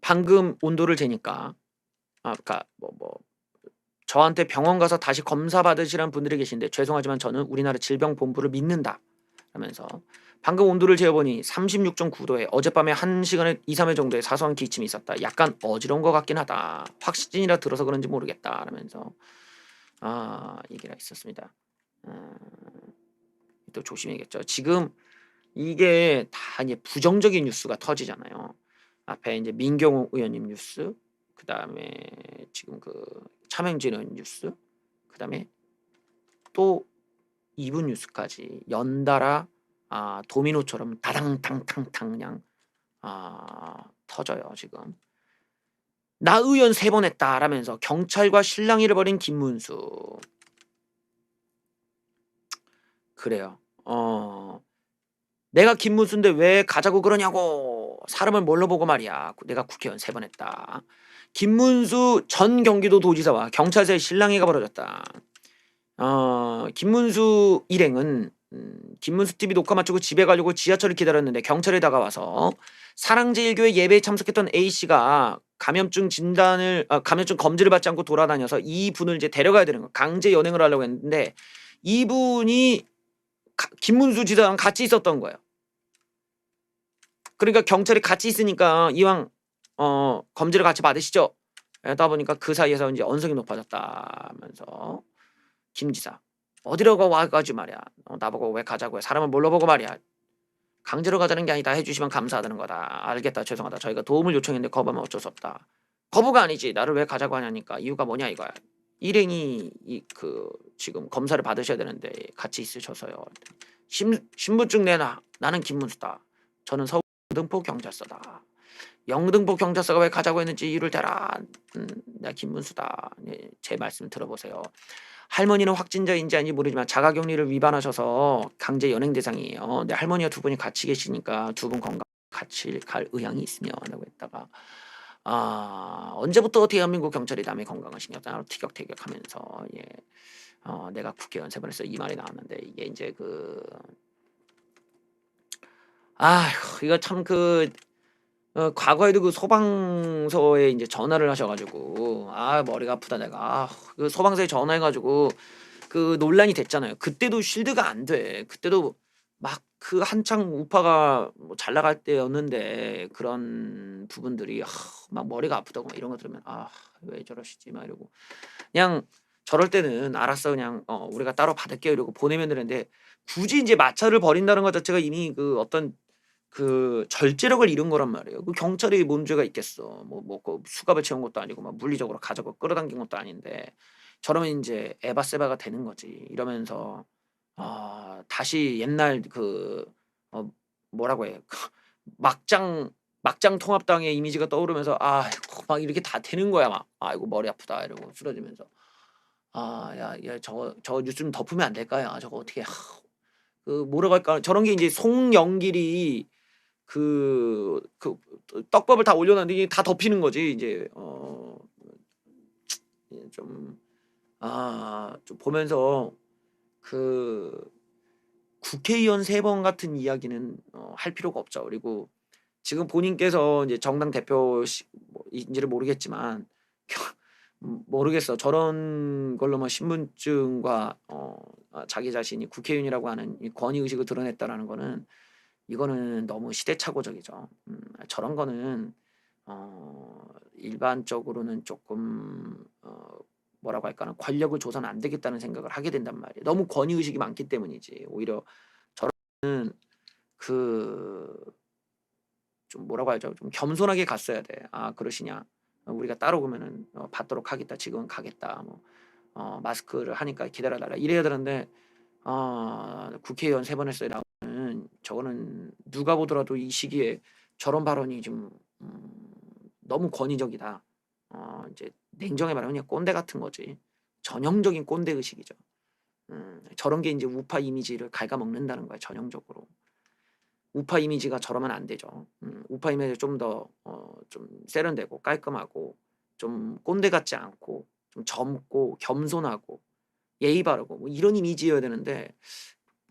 방금 온도를 재니까 그러니까 저한테 병원 가서 다시 검사 받으시라는 분들이 계신데 죄송하지만 저는 우리나라 질병본부를 믿는다 하면서 방금 온도를 재어보니 36.9도에 어젯밤에 1시간에 2-3회 정도의 사소한 기침이 있었다. 약간 어지러운 것 같긴 하다. 확진이라 들어서 그런지 모르겠다 라면서 얘기가 있었습니다. 또 조심해야겠죠. 지금 이게 다 이제 부정적인 뉴스가 터지잖아요. 앞에 이제 민경호 의원님 뉴스, 그 다음에 지금 그 차명진 의원 뉴스, 그 다음에 또 이분 뉴스까지 연달아 도미노처럼 다당탕탕탕 그냥 터져요 지금. 나 의원 3번 했다라면서 경찰과 실랑이를 벌인 김문수. 그래요. 내가 김문수인데 왜 가자고 그러냐고. 사람을 뭘로 보고 말이야. 내가 국회의원 3번 했다. 김문수 전 경기도 도지사와 경찰서의 실랑이가 벌어졌다. 김문수 일행은 김문수 TV 녹화 마치고 집에 가려고 지하철을 기다렸는데 경찰이 다가와서 사랑제일교회 예배에 참석했던 A씨가 감염증 검진을 받지 않고 돌아다녀서 이분을 이제 데려가야 되는 거. 강제 연행을 하려고 했는데 이분이 김문수 지사랑 같이 있었던 거예요. 그러니까 경찰이 같이 있으니까 이왕 검진을 같이 받으시죠. 하다 보니까 그 사이에서 이제 언성이 높아졌다면서 김 지사 어디로 와가지고 말이야. 나보고 왜 가자고 해. 사람을 뭘로 보고 말이야. 강제로 가자는 게 아니다. 해주시면 감사하다는 거다. 알겠다. 죄송하다. 저희가 도움을 요청했는데 거부하면 어쩔 수 없다. 거부가 아니지. 나를 왜 가자고 하냐니까. 이유가 뭐냐 이거야. 일행이 지금 검사를 받으셔야 되는데 같이 있으셔서요. 신분증 내놔. 나는 김문수다. 저는 서울 영등포 경찰서다. 영등포 경찰서가 왜 가자고 했는지 이유를 대라. 내가 김문수다. 제 말씀 들어보세요. 할머니는 확진자인지 아닌지 모르지만 자가격리를 위반하셔서 강제 연행 대상이에요. 내 할머니와 2분이 같이 계시니까 2분 건강 같이 갈 의향이 있으며 라고 했다가 언제부터 대한민국 경찰이 남의 건강을 신경 쓰나 티격태격하면서 내가 국회의원 3번 해서 이 말이 나왔는데 이게 이제 이거 참 과거에도 그 소방서에 이제 전화를 하셔가지고 머리가 아프다 내가 그 소방서에 전화해가지고 그 논란이 됐잖아요. 그때도 쉴드가 안 돼. 그때도 막 그 한창 우파가 잘 나갈 때였는데 그런 부분들이 막 머리가 아프다고 막 이런 거 들으면 왜 저러시지 막 이러고 그냥 저럴 때는 알았어 그냥 우리가 따로 받을게요 이러고 보내면 되는데 굳이 이제 마찰을 벌인다는 것 자체가 이미 어떤 절제력을 잃은 거란 말이에요. 경찰이 뭔 죄가 있겠어. 수갑을 채운 것도 아니고 막 물리적으로 가져고 끌어당긴 것도 아닌데 저러면 인제 에바세바가 되는 거지. 이러면서 다시 옛날 뭐라고 해. 막장 통합당의 이미지가 떠오르면서 막 이렇게 다 되는 거야 막. "아이고 머리 아프다." 이러고 쓰러지면서. 야 저거 뉴스 좀 덮으면 안 될까요? 저거 어떻게 뭐라고 할까? 저런 게 인제 송영길이 떡밥을 다 올려놨는데 이게 다 덮이는 거지 이제 좀 좀 보면서 국회의원 3번 같은 이야기는 할 필요가 없죠. 그리고 지금 본인께서 이제 정당 대표인지를 모르겠지만 모르겠어. 저런 걸로 뭐 신분증과 자기 자신이 국회의원이라고 하는 이 권위 의식을 드러냈다라는 거는 이거는 너무 시대착오적이죠. 저런 거는 일반적으로는 조금 뭐라고 할까는 권력을 줘서는 안 되겠다는 생각을 하게 된단 말이에요. 너무 권위 의식이 많기 때문이지. 오히려 저런 좀 뭐라고 하죠? 좀 겸손하게 갔어야 돼. 그러시냐? 우리가 따로 그러면은 받도록 하겠다. 지금은 가겠다. 마스크를 하니까 기다려달라 이래야 되는데 국회의원 3번 했어요. 나오는 저거는 누가 보더라도 이 시기에 저런 발언이 좀 너무 권위적이다. 이제 냉정히 말하면 그냥 꼰대 같은 거지. 전형적인 꼰대 의식이죠. 저런 게 이제 우파 이미지를 갉아먹는다는 거야 전형적으로. 우파 이미지가 저러면 안 되죠. 우파 이미지 좀 더 좀 세련되고 깔끔하고 좀 꼰대 같지 않고 좀 젊고 겸손하고 예의 바르고 뭐 이런 이미지여야 되는데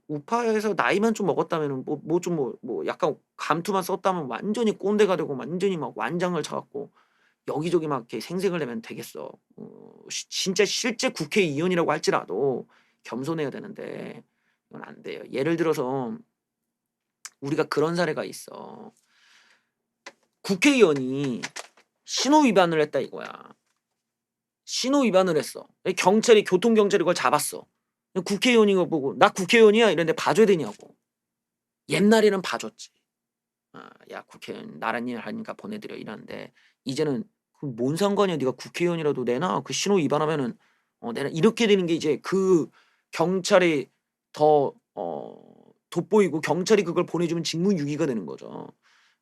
우파에서 나이만 좀 먹었다면은 뭐 약간 감투만 썼다면 완전히 꼰대가 되고 완전히 막 완장을 차갖고 여기저기 막 이렇게 생색을 내면 되겠어. 진짜 실제 국회의원이라고 할지라도 겸손해야 되는데 이건 안 돼요. 예를 들어서 우리가 그런 사례가 있어. 국회의원이 신호 위반을 했다 이거야. 신호 위반을 했어. 경찰이 교통경찰이 그걸 잡았어. 국회의원인 거 보고 나 국회의원이야 이랬는데 봐줘야 되냐고. 옛날에는 봐줬지. 야 국회의원 나란 일 하니까 보내드려 이러는데 이제는 뭔 상관이야. 네가 국회의원이라도 내놔. 그 신호 위반하면은 내가 이렇게 되는 게 이제 그 경찰이 더 돋보이고 경찰이 그걸 보내주면 직무유기가 되는 거죠.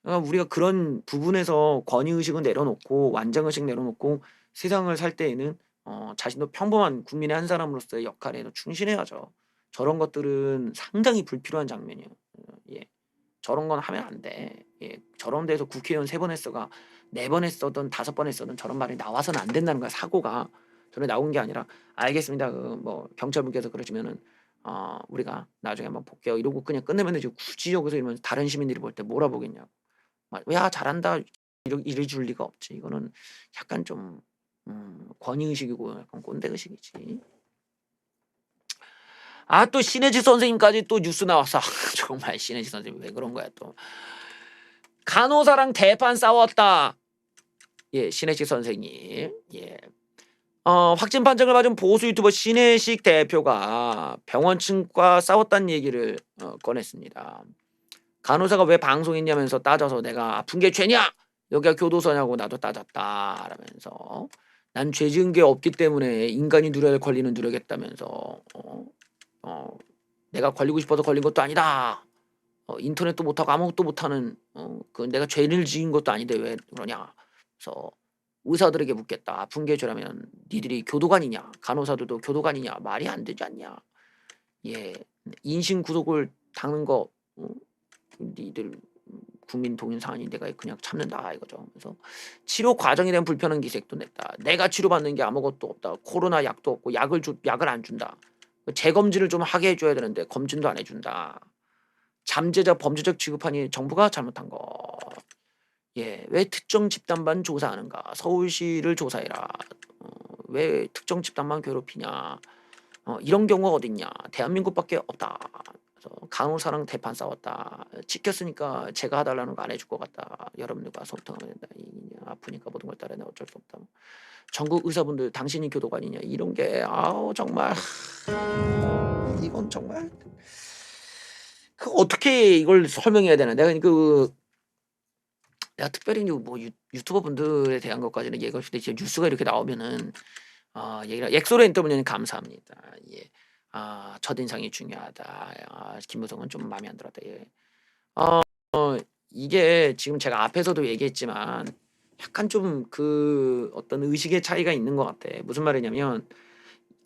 그러니까 우리가 그런 부분에서 권위의식은 내려놓고 완장의식 내려놓고 세상을 살 때에는 자신도 평범한 국민의 한 사람으로서의 역할에 충실해야죠. 저런 것들은 상당히 불필요한 장면이에요. 예. 저런 건 하면 안 돼. 예. 저런 데서 국회의원 3번 했어가 4번 했어든 5번 했어든 저런 말이 나와서는 안 된다는 거야. 사고가 전에 나온 게 아니라 알겠습니다. 뭐 경찰분께서 그러시면은 우리가 나중에 한번 볼게요. 이러고 그냥 끝내면 되지. 굳이 여기서 이러면 다른 시민들이 볼 때 뭐라 보겠냐고. 야 잘한다 이래 줄 리가 없지. 이거는 약간 좀 권위의식이고 약간 꼰대의식이지. 또 신혜지 선생님까지 또 뉴스 나왔어. 정말 신혜지 선생님 왜 그런 거야 또. 간호사랑 대판 싸웠다. 예, 신혜식 선생님. 예. 확진 판정을 받은 보수 유튜버 신혜식 대표가 병원 측과 싸웠다는 얘기를 꺼냈습니다. 간호사가 왜 방송했냐면서 따져서 내가 아픈 게 죄냐? 여기가 교도소냐고 나도 따졌다 라면서 난 죄 지은 게 없기 때문에 인간이 누려야 할 권리는 누려야겠다면서 내가 걸리고 싶어서 걸린 것도 아니다. 인터넷도 못하고 아무것도 못하는 그 내가 죄를 지은 것도 아닌데 왜 그러냐. 그래서 의사들에게 묻겠다. 아픈 게 죄라면 니들이 교도관이냐? 간호사들도 교도관이냐? 말이 안 되지 않냐? 예, 인신 구속을 당는 거 니들 국민 동인 사안이 내가 그냥 참는다 이거죠. 그래서 치료 과정에 대한 불편한 기색도 냈다. 내가 치료받는 게 아무것도 없다. 코로나 약도 없고 약을 안 준다. 재검진을 좀 하게 해줘야 되는데 검진도 안 해준다. 잠재적 범죄적 취급하니 정부가 잘못한 거. 예, 왜 특정 집단만 조사하는가? 서울시를 조사해라. 왜 특정 집단만 괴롭히냐? 이런 경우가 어딨냐? 대한민국밖에 없다. 그래서 간호사랑 대판 싸웠다. 지켰으니까 제가 해달라는 거 안 해줄 것 같다. 여러분들과 소통하면 된다. 아프니까 모든 걸 따라내 어쩔 수 없다. 전국 의사분들 당신이 교도관이냐? 이런 게 정말 이건 정말 그 어떻게 이걸 설명해야 되나? 내가 특별히 뭐 유튜버 분들에 대한 것까지는 얘기할 수도 있지만 뉴스가 이렇게 나오면은 얘기를 엑소레 인터뷰는 감사합니다. 예. 첫인상이 중요하다. 김무성은 좀 마음에 안 들었다. 예. 이게 지금 제가 앞에서도 얘기했지만 약간 좀 그 어떤 의식의 차이가 있는 것 같아. 무슨 말이냐면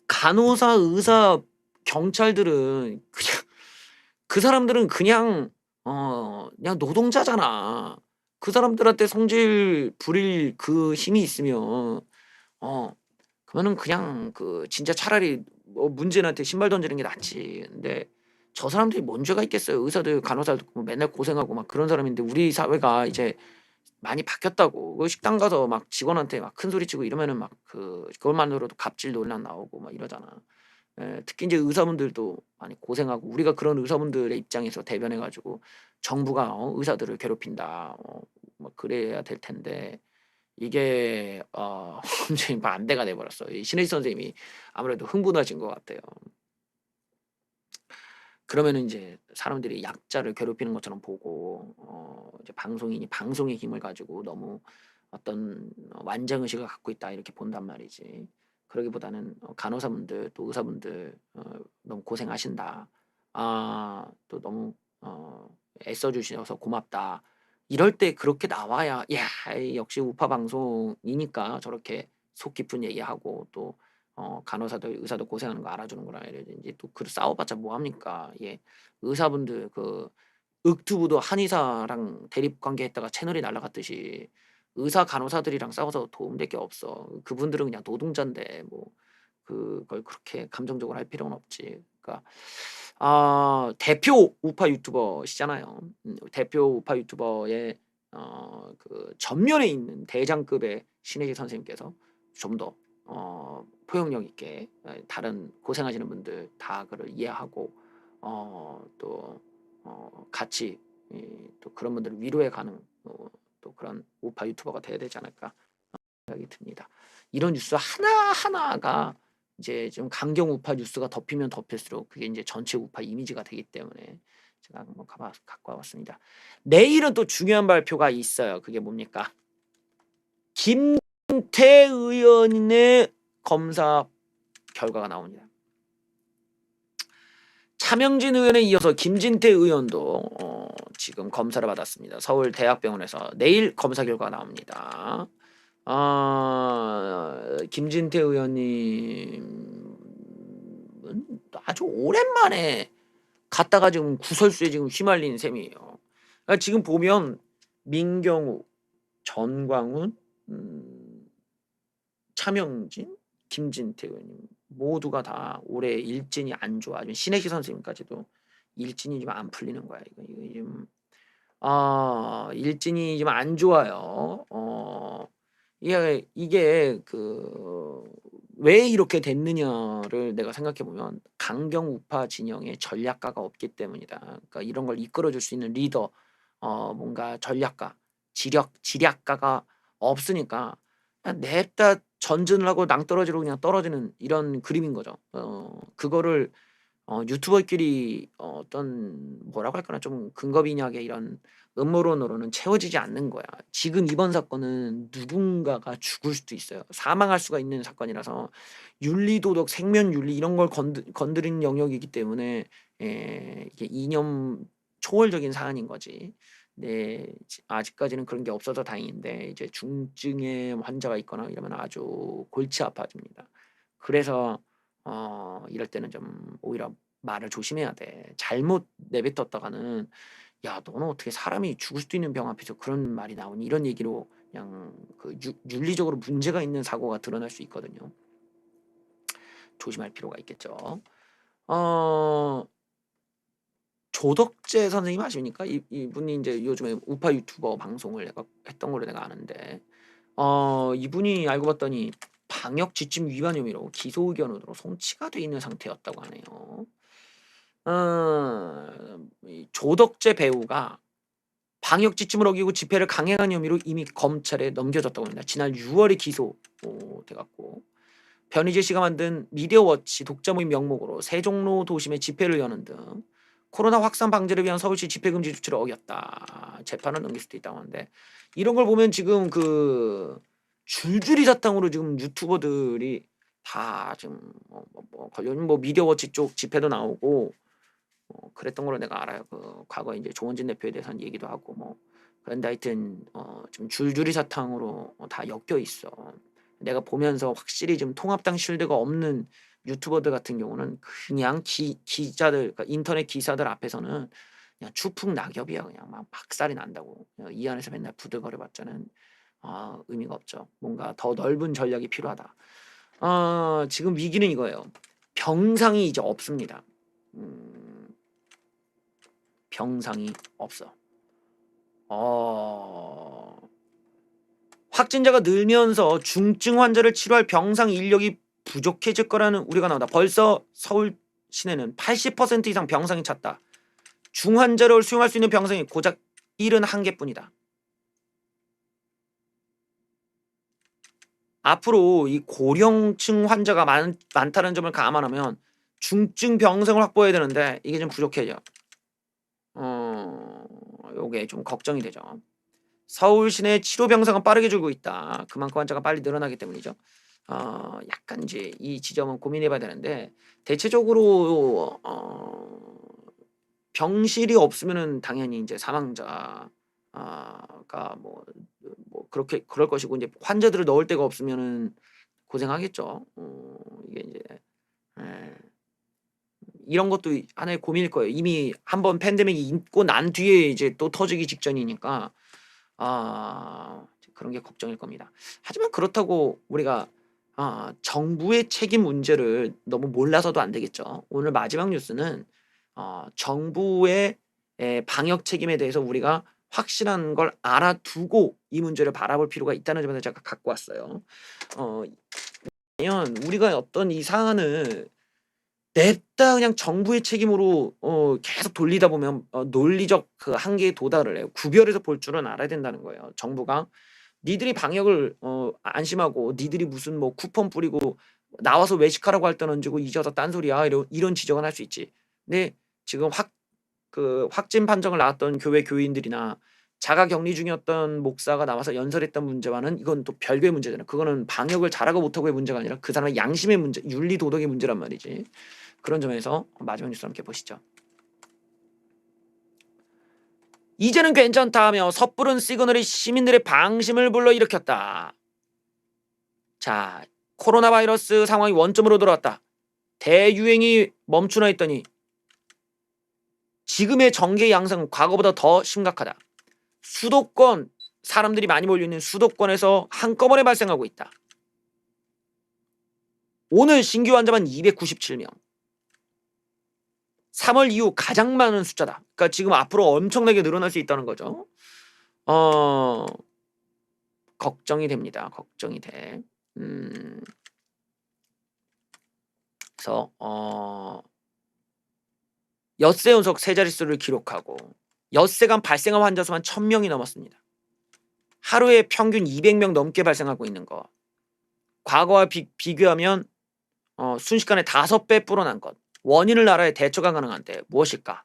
간호사, 의사, 경찰들은 그냥 그 사람들은 그냥 노동자잖아. 그 사람들한테 성질 부릴 그 힘이 있으면 그러면은 그냥 그 진짜 차라리 문재인한테 신발 던지는 게 낫지. 근데 저 사람들이 뭔 죄가 있겠어요. 의사들, 간호사들 맨날 고생하고 막 그런 사람인데 우리 사회가 이제 많이 바뀌었다고. 그 식당 가서 막 직원한테 막 큰 소리 치고 이러면은 막 그것만으로도 갑질 논란 나오고 막 이러잖아. 특히 이제 의사분들도 많이 고생하고 우리가 그런 의사분들의 입장에서 대변해 가지고 정부가 의사들을 괴롭힌다. 뭐 그래야 될 텐데 이게 완전히 반대가 돼 버렸어. 이 신혜지 선생님이 아무래도 흥분하신 것 같아요. 그러면은 이제 사람들이 약자를 괴롭히는 것처럼 보고 이제 방송인이 방송의 힘을 가지고 너무 어떤 완장 의식을 갖고 있다 이렇게 본단 말이지. 그러기보다는 간호사분들 또 의사분들 너무 고생하신다. 또 너무 애써 주셔서 고맙다. 이럴 때 그렇게 나와야 야 역시 우파 방송이니까 저렇게 속 깊은 얘기하고 또 간호사들 의사들 고생하는 거 알아주는구나 이러든지 또 그 싸워봤자 뭐합니까? 예, 의사분들 그 윽투브도 한의사랑 대립 관계했다가 채널이 날아갔듯이 의사 간호사들이랑 싸워서 도움될 게 없어. 그분들은 그냥 노동자인데 뭐 그걸 그렇게 감정적으로 할 필요는 없지. 그러니까 대표 우파 유튜버시잖아요. 대표 우파 유튜버의 그 전면에 있는 대장급의 신혜지 선생님께서 좀 더 포용력 있게 다른 고생하시는 분들 다 그를 이해하고 또 같이 또 그런 분들을 위로해 가는 또 그런 우파 유튜버가 돼야 되지 않을까 생각이 듭니다. 이런 뉴스 하나하나가 이제 좀 강경 우파 뉴스가 덮이면 덮일수록 그게 이제 전체 우파 이미지가 되기 때문에 제가 한번 갖고 와봤습니다. 내일은 또 중요한 발표가 있어요. 그게 뭡니까? 김태 의원의 검사 결과가 나옵니다. 차명진 의원에 이어서 김진태 의원도 지금 검사를 받았습니다. 서울대학병원에서 내일 검사 결과가 나옵니다. 김진태 의원님은 아주 오랜만에 갔다가 지금 구설수에 지금 휘말린 셈이에요. 그러니까 지금 보면 민경욱, 전광훈, 차명진, 김진태 의원님 모두가 다 올해 일진이 안 좋아. 신혜시 선생님까지도 일진이 좀 안 풀리는 거야. 이거 지금 일진이 좀 안 좋아요. 이게 왜 이렇게 됐느냐를 내가 생각해 보면 강경 우파 진영에 전략가가 없기 때문이다. 그러니까 이런 걸 이끌어줄 수 있는 리더, 뭔가 전략가, 지략가가 없으니까 그냥 냅다 전진을 하고 낭떠러지로 그냥 떨어지는 이런 그림인 거죠. 그거를 유튜버끼리 어떤 뭐라고 할까나 좀 근거비약의 이런 음모론으로는 채워지지 않는 거야. 지금 이번 사건은 누군가가 죽을 수도 있어요. 사망할 수가 있는 사건이라서 윤리도덕, 생면윤리 이런 걸 건드리는 영역이기 때문에 이게 이념 초월적인 사안인 거지. 네, 아직까지는 그런 게 없어서 다행인데 이제 중증의 환자가 있거나 이러면 아주 골치 아파집니다. 그래서 이럴 때는 좀 오히려 말을 조심해야 돼. 잘못 내뱉었다가는 야 너는 어떻게 사람이 죽을 수도 있는 병 앞에서 그런 말이 나오니 이런 얘기로 그냥 그 윤리적으로 문제가 있는 사고가 드러날 수 있거든요. 조심할 필요가 있겠죠. 조덕재 선생님 아십니까? 이분이 이제 요즘에 우파 유튜버 방송을 내가 했던 걸로 내가 아는데 이분이 알고 봤더니 방역 지침 위반 혐의로 기소 의견으로 송치가 돼 있는 상태였다고 하네요. 이 조덕재 배우가 방역 지침을 어기고 집회를 강행한 혐의로 이미 검찰에 넘겨졌다고 합니다. 지난 6월에 기소돼갖고 변희재 씨가 만든 미디어워치 독자 모임 명목으로 세종로 도심에 집회를 여는 등 코로나 확산 방지를 위한 서울시 집회금지 조치를 어겼다. 재판을 넘길 수도 있다고 하는데 이런 걸 보면 지금 그 줄줄이 사탕으로 지금 유튜버들이 다 지금 걸려있는 미디어워치 쪽 집회도 나오고 그랬던 걸로 내가 알아요. 그 과거에 이제 조원진 대표에 대해서는 얘기도 하고 그런데 하여튼 지금 줄줄이 사탕으로 다 엮여 있어. 내가 보면서 확실히 지금 통합당 쉴드가 없는 유튜버들 같은 경우는 그냥 기자들, 그러니까 인터넷 기사들 앞에서는 그냥 추풍 낙엽이야. 그냥 막 박살이 난다고. 이 안에서 맨날 부들거려 봤자는 의미가 없죠. 뭔가 더 넓은 전략이 필요하다. 지금 위기는 이거예요. 병상이 이제 없습니다. 병상이 없어. 확진자가 늘면서 중증 환자를 치료할 병상 인력이 부족해질 거라는 우려가 나온다. 벌써 서울 시내는 80% 이상 병상이 찼다. 중환자를 수용할 수 있는 병상이 고작 71개뿐이다. 앞으로 이 고령층 환자가 많다는 점을 감안하면 중증 병상을 확보해야 되는데 이게 좀 부족해져. 요게 좀 걱정이 되죠. 서울 시내 치료 병상은 빠르게 줄고 있다. 그만큼 환자가 빨리 늘어나기 때문이죠. 약간 이제 이 지점은 고민해봐야 되는데 대체적으로 병실이 없으면은 당연히 이제 사망자가 뭐 그렇게 그럴 것이고 이제 환자들을 넣을 데가 없으면은 고생하겠죠. 이게 이제 예. 이런 것도 하나의 고민일 거예요. 이미 한번 팬데믹이 있고 난 뒤에 이제 또 터지기 직전이니까 그런 게 걱정일 겁니다. 하지만 그렇다고 우리가 정부의 책임 문제를 너무 몰라서도 안 되겠죠. 오늘 마지막 뉴스는 정부의 방역 책임에 대해서 우리가 확실한 걸 알아두고 이 문제를 바라볼 필요가 있다는 점에서 제가 갖고 왔어요. 우리가 어떤 이 사안을 냅다 그냥 정부의 책임으로 계속 돌리다 보면 논리적 그 한계에 도달을 해요. 구별해서 볼 줄은 알아야 된다는 거예요. 정부가 니들이 방역을 안심하고 니들이 무슨 뭐 쿠폰 뿌리고 나와서 외식하라고 할 때 얹고 잊어서 딴소리야 이런 지적은 할 수 있지. 근데 지금 확진 판정을 나왔던 교회 교인들이나 자가 격리 중이었던 목사가 나와서 연설했던 문제와는 이건 또 별개의 문제잖아요. 그거는 방역을 잘하고 못하고의 문제가 아니라 그 사람의 양심의 문제, 윤리 도덕의 문제란 말이지. 그런 점에서 마지막 뉴스 함께 보시죠. 이제는 괜찮다 하며 섣부른 시그널이 시민들의 방심을 불러일으켰다. 자, 코로나 바이러스 상황이 원점으로 돌아왔다. 대유행이 멈추나 했더니 지금의 정계 양상은 과거보다 더 심각하다. 수도권, 사람들이 많이 몰려있는 수도권에서 한꺼번에 발생하고 있다. 오늘 신규 환자만 297명. 3월 이후 가장 많은 숫자다. 그러니까 지금 앞으로 엄청나게 늘어날 수 있다는 거죠. 걱정이 됩니다. 걱정이 돼. 그래서 엿새 연속 세 자릿수를 기록하고 엿새간 발생한 환자 수만 1000명이 넘었습니다. 하루에 평균 200명 넘게 발생하고 있는 거. 과거와 비교하면 순식간에 5배 불어난 것. 원인을 알아야 대처가 가능한데 무엇일까?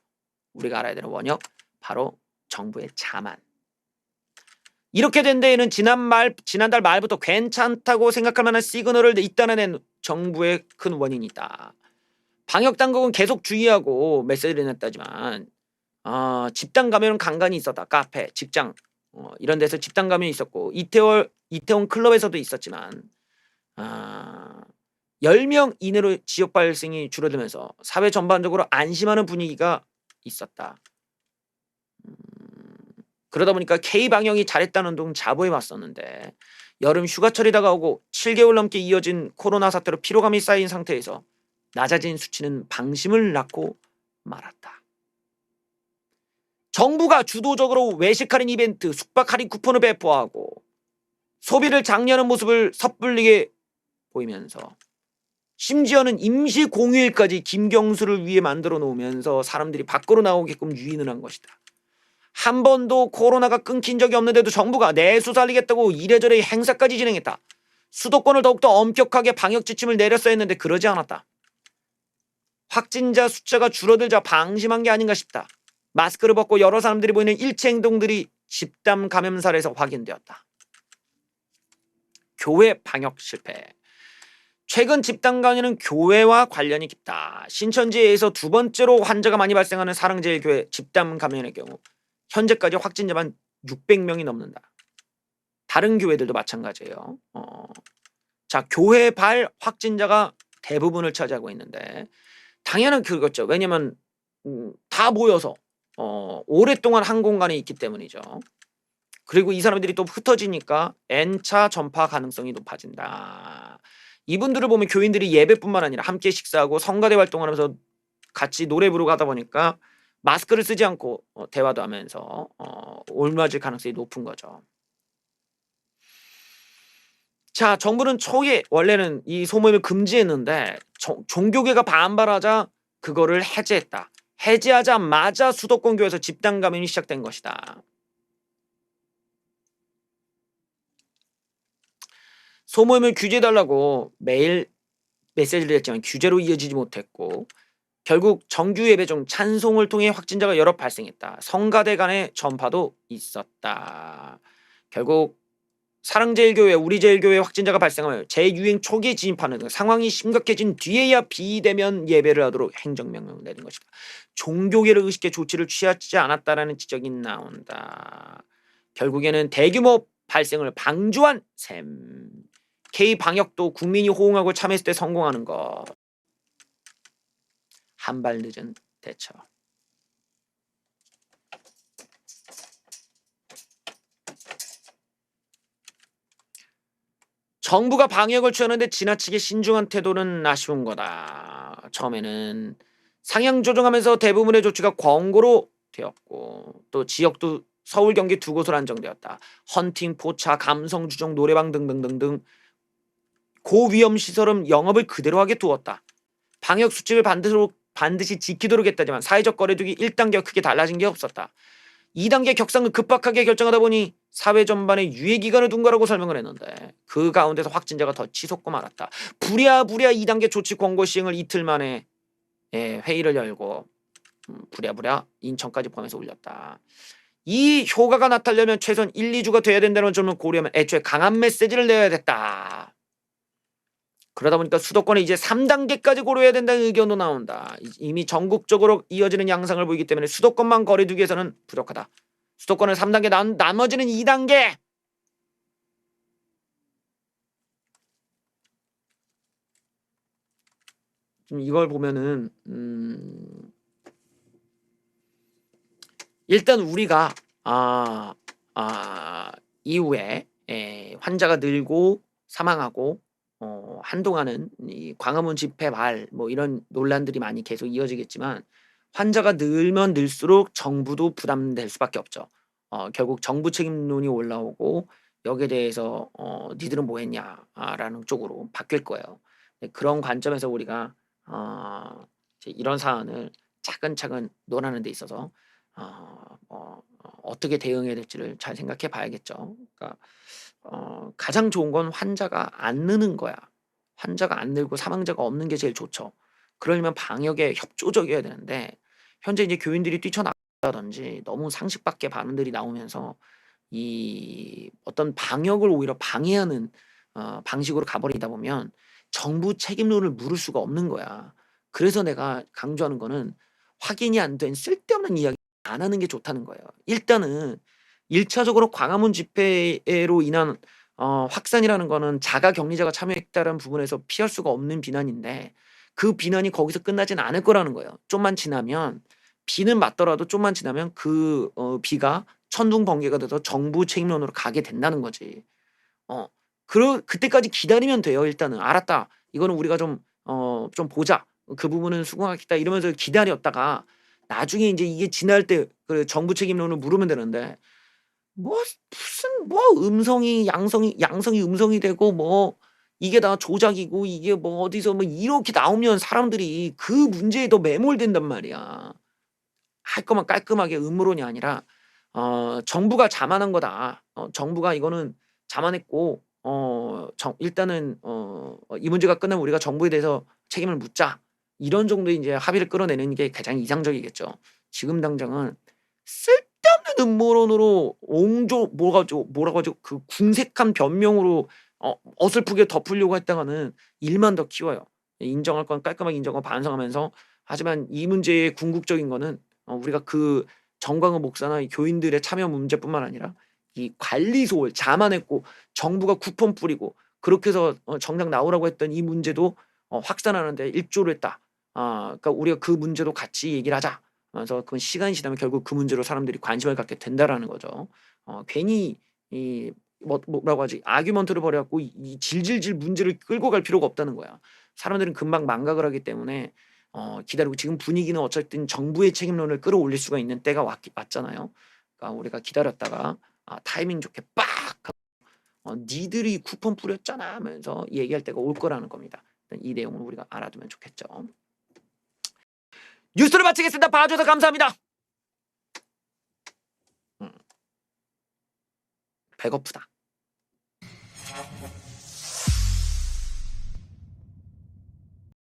우리가 알아야 되는 원역 바로 정부의 자만. 이렇게 된 데에는 지난달 말부터 괜찮다고 생각할 만한 시그널을 잇따내낸 정부의 큰 원인이 있다. 방역 당국은 계속 주의하고 메시지를 냈다지만 집단 감염은 간간히 있었다. 카페, 직장 이런 데서 집단 감염이 있었고 이태원 클럽에서도 있었지만 10명 이내로 지역 발생이 줄어들면서 사회 전반적으로 안심하는 분위기가 있었다. 그러다 보니까 K방역이 잘했다는 둥 자부해 왔었는데 여름 휴가철이 다가오고 7개월 넘게 이어진 코로나 사태로 피로감이 쌓인 상태에서 낮아진 수치는 방심을 낳고 말았다. 정부가 주도적으로 외식 할인 이벤트, 숙박 할인 쿠폰을 배포하고 소비를 장려하는 모습을 섣불리게 보이면서 심지어는 임시 공휴일까지 김경수를 위해 만들어 놓으면서 사람들이 밖으로 나오게끔 유인을 한 것이다. 한 번도 코로나가 끊긴 적이 없는데도 정부가 내수 살리겠다고 이래저래 행사까지 진행했다. 수도권을 더욱더 엄격하게 방역 지침을 내렸어야 했는데 그러지 않았다. 확진자 숫자가 줄어들자 방심한 게 아닌가 싶다. 마스크를 벗고 여러 사람들이 보이는 일체 행동들이 집단 감염 사례에서 확인되었다. 교회 방역 실패. 최근 집단 감염은 교회와 관련이 깊다. 신천지에서 두 번째로 환자가 많이 발생하는 사랑제일교회 집단 감염의 경우 현재까지 확진자만 600명이 넘는다. 다른 교회들도 마찬가지예요. 자, 교회발 확진자가 대부분을 차지하고 있는데 당연한 그거죠. 왜냐면 다 모여서 오랫동안 한 공간에 있기 때문이죠. 그리고 이 사람들이 또 흩어지니까 N차 전파 가능성이 높아진다. 이분들을 보면 교인들이 예배뿐만 아니라 함께 식사하고 성가대 활동하면서 같이 노래 부르고 하다 보니까 마스크를 쓰지 않고 대화도 하면서 옮아질 가능성이 높은 거죠. 자, 정부는 초기에 원래는 이 소모임을 금지했는데 종교계가 반발하자 그거를 해제했다. 해제하자마자 수도권 교회에서 집단 감염이 시작된 것이다. 소모임을 규제해달라고 매일 메시지를 했지만 규제로 이어지지 못했고 결국 정규 예배 중 찬송을 통해 확진자가 여러 발생했다. 성가대 간의 전파도 있었다. 결국 사랑제일교회, 우리제일교회 확진자가 발생하며 재유행 초기에 진입하는 등 상황이 심각해진 뒤에야 비대면 예배를 하도록 행정명령을 내린 것이다. 종교계를 의식해 조치를 취하지 않았다라는 지적이 나온다. 결국에는 대규모 발생을 방조한 셈. K방역도 국민이 호응하고 참여했을 때 성공하는 것. 한 발 늦은 대처. 정부가 방역을 취하는데 지나치게 신중한 태도는 아쉬운 거다. 처음에는 상향 조정하면서 대부분의 조치가 권고로 되었고 또 지역도 서울, 경기 두 곳으로 한정되었다. 헌팅, 포차, 감성 주정, 노래방 등등등등 고위험 시설은 영업을 그대로 하게 두었다. 방역 수칙을 반드시 지키도록 했다지만 사회적 거리두기 1단계와 크게 달라진 게 없었다. 2단계 격상을 급박하게 결정하다 보니 사회 전반에 유예 기간을 둔 거라고 설명을 했는데 그 가운데서 확진자가 더 치솟고 말았다. 부랴부랴 2단계 조치 권고 시행을 이틀 만에 회의를 열고 부랴부랴 인천까지 포함해서 올렸다. 이 효과가 나타나려면 최소한 1, 2주가 돼야 된다는 점을 고려하면 애초에 강한 메시지를 내야 됐다. 그러다 보니까 수도권에 이제 3단계까지 고려해야 된다는 의견도 나온다. 이미 전국적으로 이어지는 양상을 보이기 때문에 수도권만 거리두기에서는 부족하다. 수도권은 3단계, 나머지는 2단계. 지금 이걸 보면은 일단 우리가 이후에 환자가 늘고 사망하고 한동안은 이 광화문 집회 말 뭐 이런 논란들이 많이 계속 이어지겠지만 환자가 늘면 늘수록 정부도 부담될 수밖에 없죠. 결국 정부 책임론이 올라오고 여기에 대해서 니들은 뭐 했냐라는 쪽으로 바뀔 거예요. 그런 관점에서 우리가 이제 이런 사안을 차근차근 논하는 데 있어서 어떻게 대응해야 될지를 잘 생각해 봐야겠죠. 그러니까 가장 좋은 건 환자가 안 느는 거야. 환자가 안 늘고 사망자가 없는 게 제일 좋죠. 그러려면 방역에 협조적이어야 되는데 현재 이제 교인들이 뛰쳐나가든지 너무 상식 밖의 반응들이 나오면서 이 어떤 방역을 오히려 방해하는 방식으로 가버리다 보면 정부 책임론을 물을 수가 없는 거야. 그래서 내가 강조하는 거는 확인이 안 된 쓸데없는 이야기 안 하는 게 좋다는 거예요. 일단은 1차적으로 광화문 집회로 인한 확산이라는 거는 자가 격리자가 참여했다는 부분에서 피할 수가 없는 비난인데 그 비난이 거기서 끝나진 않을 거라는 거예요. 좀만 지나면 비는 맞더라도 좀만 지나면 그 비가 천둥 번개가 돼서 정부 책임론으로 가게 된다는 거지. 그때까지 기다리면 돼요. 일단은 알았다. 이거는 우리가 좀 보자. 그 부분은 수긍하겠다 이러면서 기다렸다가 나중에 이제 이게 지날 때 그 정부 책임론을 물으면 되는데 무슨 음성이 양성이 음성이 되고 이게 다 조작이고 이게 어디서 이렇게 나오면 사람들이 그 문제에 더 매몰된단 말이야. 할 거면 깔끔하게 음모론이 아니라 정부가 자만한 거다. 정부가 이거는 자만했고 일단은 이 문제가 끝나면 우리가 정부에 대해서 책임을 묻자. 이런 정도의 이제 합의를 끌어내는 게 가장 이상적이겠죠. 지금 당장은 쓸데없는 음모론으로 뭐라고 하죠? 그 궁색한 변명으로 어설프게 덮으려고 했다가는 일만 더 키워요. 인정할 건 깔끔하게 인정하고 반성하면서 하지만 이 문제의 궁극적인 거는 우리가 그 정광훈 목사나 이 교인들의 참여 문제뿐만 아니라 이 관리 소홀 자만했고 정부가 쿠폰 뿌리고 그렇게 해서 정작 나오라고 했던 이 문제도 확산하는데 일조를 했다. 그러니까 우리가 그 문제도 같이 얘기를 하자. 그래서 그건 시간이 지나면 결국 그 문제로 사람들이 관심을 갖게 된다라는 거죠. 괜히 이 뭐라고 하지? 아규먼트를 벌여갖고 이 질질질 문제를 끌고 갈 필요가 없다는 거야. 사람들은 금방 망각을 하기 때문에 기다리고 지금 분위기는 어쨌든 정부의 책임론을 끌어올릴 수가 있는 때가 왔잖아요. 그러니까 우리가 기다렸다가 타이밍 좋게 빡 니들이 쿠폰 뿌렸잖아 하면서 얘기할 때가 올 거라는 겁니다. 이 내용을 우리가 알아두면 좋겠죠. 뉴스를 마치겠습니다. 봐줘서 감사합니다. 배고프다.